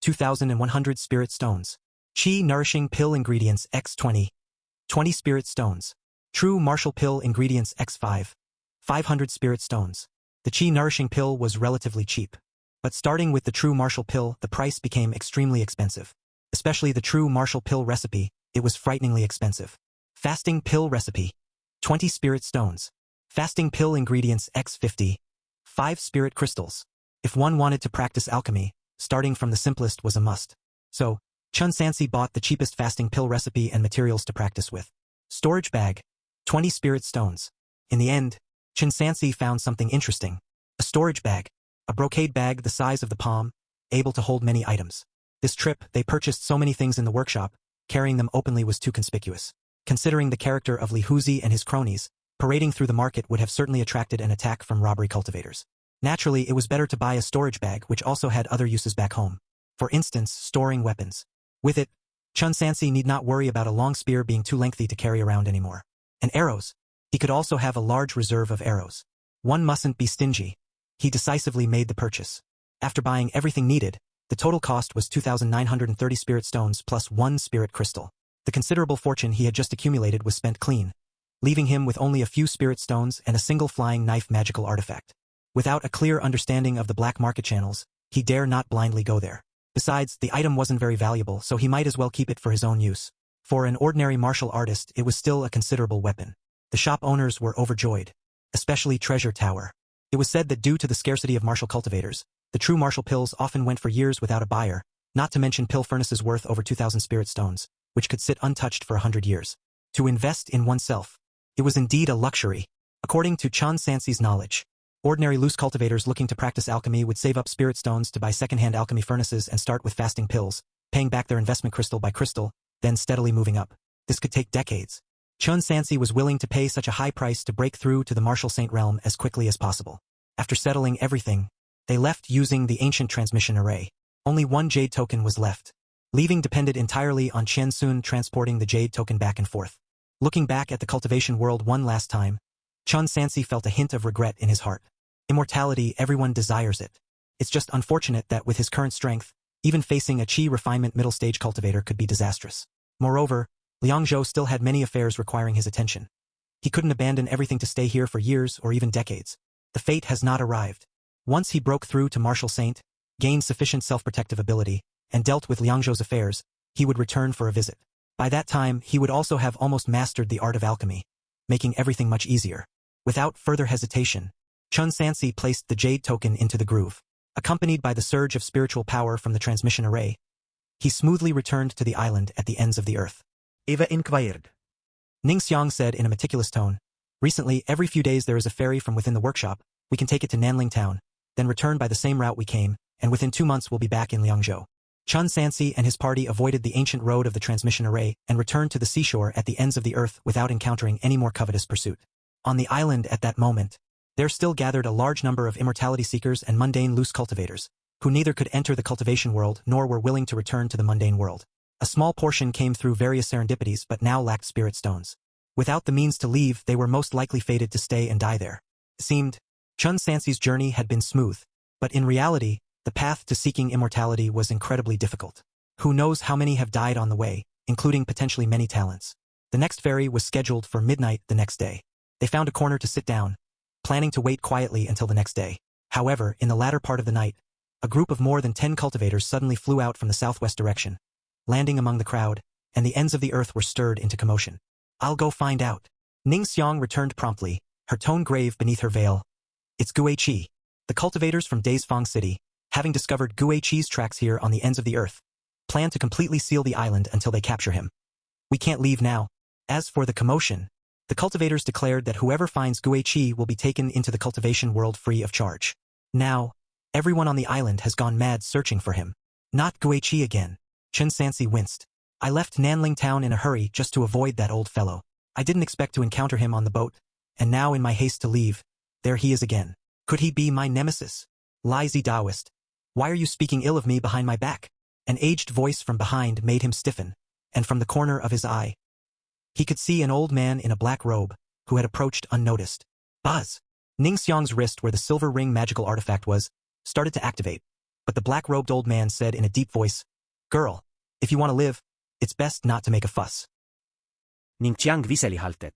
2,100 spirit stones. Qi nourishing pill ingredients x20. 20 spirit stones. True martial pill ingredients x5. 500 spirit stones. The Qi nourishing pill was relatively cheap. But starting with the true martial pill, the price became extremely expensive. Especially the true martial pill recipe, it was frighteningly expensive. Fasting pill recipe. 20 spirit stones. Fasting pill ingredients x50. 5 spirit crystals. If one wanted to practice alchemy, starting from the simplest was a must. So, Chun Sansi bought the cheapest fasting pill recipe and materials to practice with. Storage bag. 20 spirit stones. In the end, Chun Sansi found something interesting. A storage bag. A brocade bag the size of the palm, able to hold many items. This trip, they purchased so many things in the workshop, carrying them openly was too conspicuous. Considering the character of Li Huzi and his cronies, parading through the market would have certainly attracted an attack from robbery cultivators. Naturally, it was better to buy a storage bag which also had other uses back home. For instance, storing weapons. With it, Chun Sansi need not worry about a long spear being too lengthy to carry around anymore. And arrows. He could also have a large reserve of arrows. One mustn't be stingy. He decisively made the purchase. After buying everything needed, the total cost was 2,930 spirit stones plus 1 spirit crystal. The considerable fortune he had just accumulated was spent clean, leaving him with only a few spirit stones and a single flying knife magical artifact. Without a clear understanding of the black market channels, he dare not blindly go there. Besides, the item wasn't very valuable, so he might as well keep it for his own use. For an ordinary martial artist, it was still a considerable weapon. The shop owners were overjoyed, especially Treasure Tower. It was said that due to the scarcity of martial cultivators, the true martial pills often went for years without a buyer, not to mention pill furnaces worth over 2,000 spirit stones, which could sit untouched for 100 years. To invest in oneself. It was indeed a luxury. According to Chun Sansi's knowledge, ordinary loose cultivators looking to practice alchemy would save up spirit stones to buy second-hand alchemy furnaces and start with fasting pills, paying back their investment crystal by crystal, then steadily moving up. This could take decades. Chun Sansi was willing to pay such a high price to break through to the martial saint realm as quickly as possible. After settling everything, they left using the ancient transmission array. Only one jade token was left. Leaving depended entirely on Chen Sun transporting the jade token back and forth. Looking back at the cultivation world one last time, Chun Sansi felt a hint of regret in his heart. Immortality, everyone desires it. It's just unfortunate that with his current strength, even facing a Qi refinement middle-stage cultivator could be disastrous. Moreover, Liang Zhou still had many affairs requiring his attention. He couldn't abandon everything to stay here for years or even decades. The fate has not arrived. Once he broke through to Martial Saint, gained sufficient self-protective ability, and dealt with Liang Zhou's affairs, he would return for a visit. By that time, he would also have almost mastered the art of alchemy, making everything much easier. Without further hesitation, Chun Sansi placed the jade token into the groove. Accompanied by the surge of spiritual power from the transmission array, he smoothly returned to the island at the ends of the earth. Eva inquired. Ningxiang said in a meticulous tone, "Recently, every few days there is a ferry from within the workshop. We can take it to Nanling town, then return by the same route we came, and within 2 months we'll be back in Liangzhou." Chun Sansi and his party avoided the ancient road of the transmission array and returned to the seashore at the ends of the earth without encountering any more covetous pursuit. On the island at that moment, there still gathered a large number of immortality seekers and mundane loose cultivators, who neither could enter the cultivation world nor were willing to return to the mundane world. A small portion came through various serendipities but now lacked spirit stones. Without the means to leave, they were most likely fated to stay and die there. It seemed, Chun Sansi's journey had been smooth, but in reality, the path to seeking immortality was incredibly difficult. Who knows how many have died on the way, including potentially many talents. The next ferry was scheduled for midnight the next day. They found a corner to sit down, planning to wait quietly until the next day. However, in the latter part of the night, a group of more than 10 cultivators suddenly flew out from the southwest direction, landing among the crowd, and the ends of the earth were stirred into commotion. "I'll go find out." Ningxiang returned promptly, her tone grave beneath her veil. "It's Guiqi." The cultivators from Daisfang City, having discovered Guiqi's tracks here on the ends of the earth, plan to completely seal the island until they capture him. "We can't leave now." As for the commotion, the cultivators declared that whoever finds Guiqi will be taken into the cultivation world free of charge. Now, everyone on the island has gone mad searching for him. "Not Guiqi again." Chun Sansi winced. "I left Nanling town in a hurry just to avoid that old fellow. I didn't expect to encounter him on the boat, and now in my haste to leave, there he is again. Could he be my nemesis? Lazy Taoist. Why are you speaking ill of me behind my back?" An aged voice from behind made him stiffen, and from the corner of his eye, he could see an old man in a black robe, who had approached unnoticed. Buzz! Ningxiang's wrist where the silver ring magical artifact was, started to activate, but the black-robed old man said in a deep voice, "Girl, if you want to live, it's best not to make a fuss." Ningxiang viseli haltet.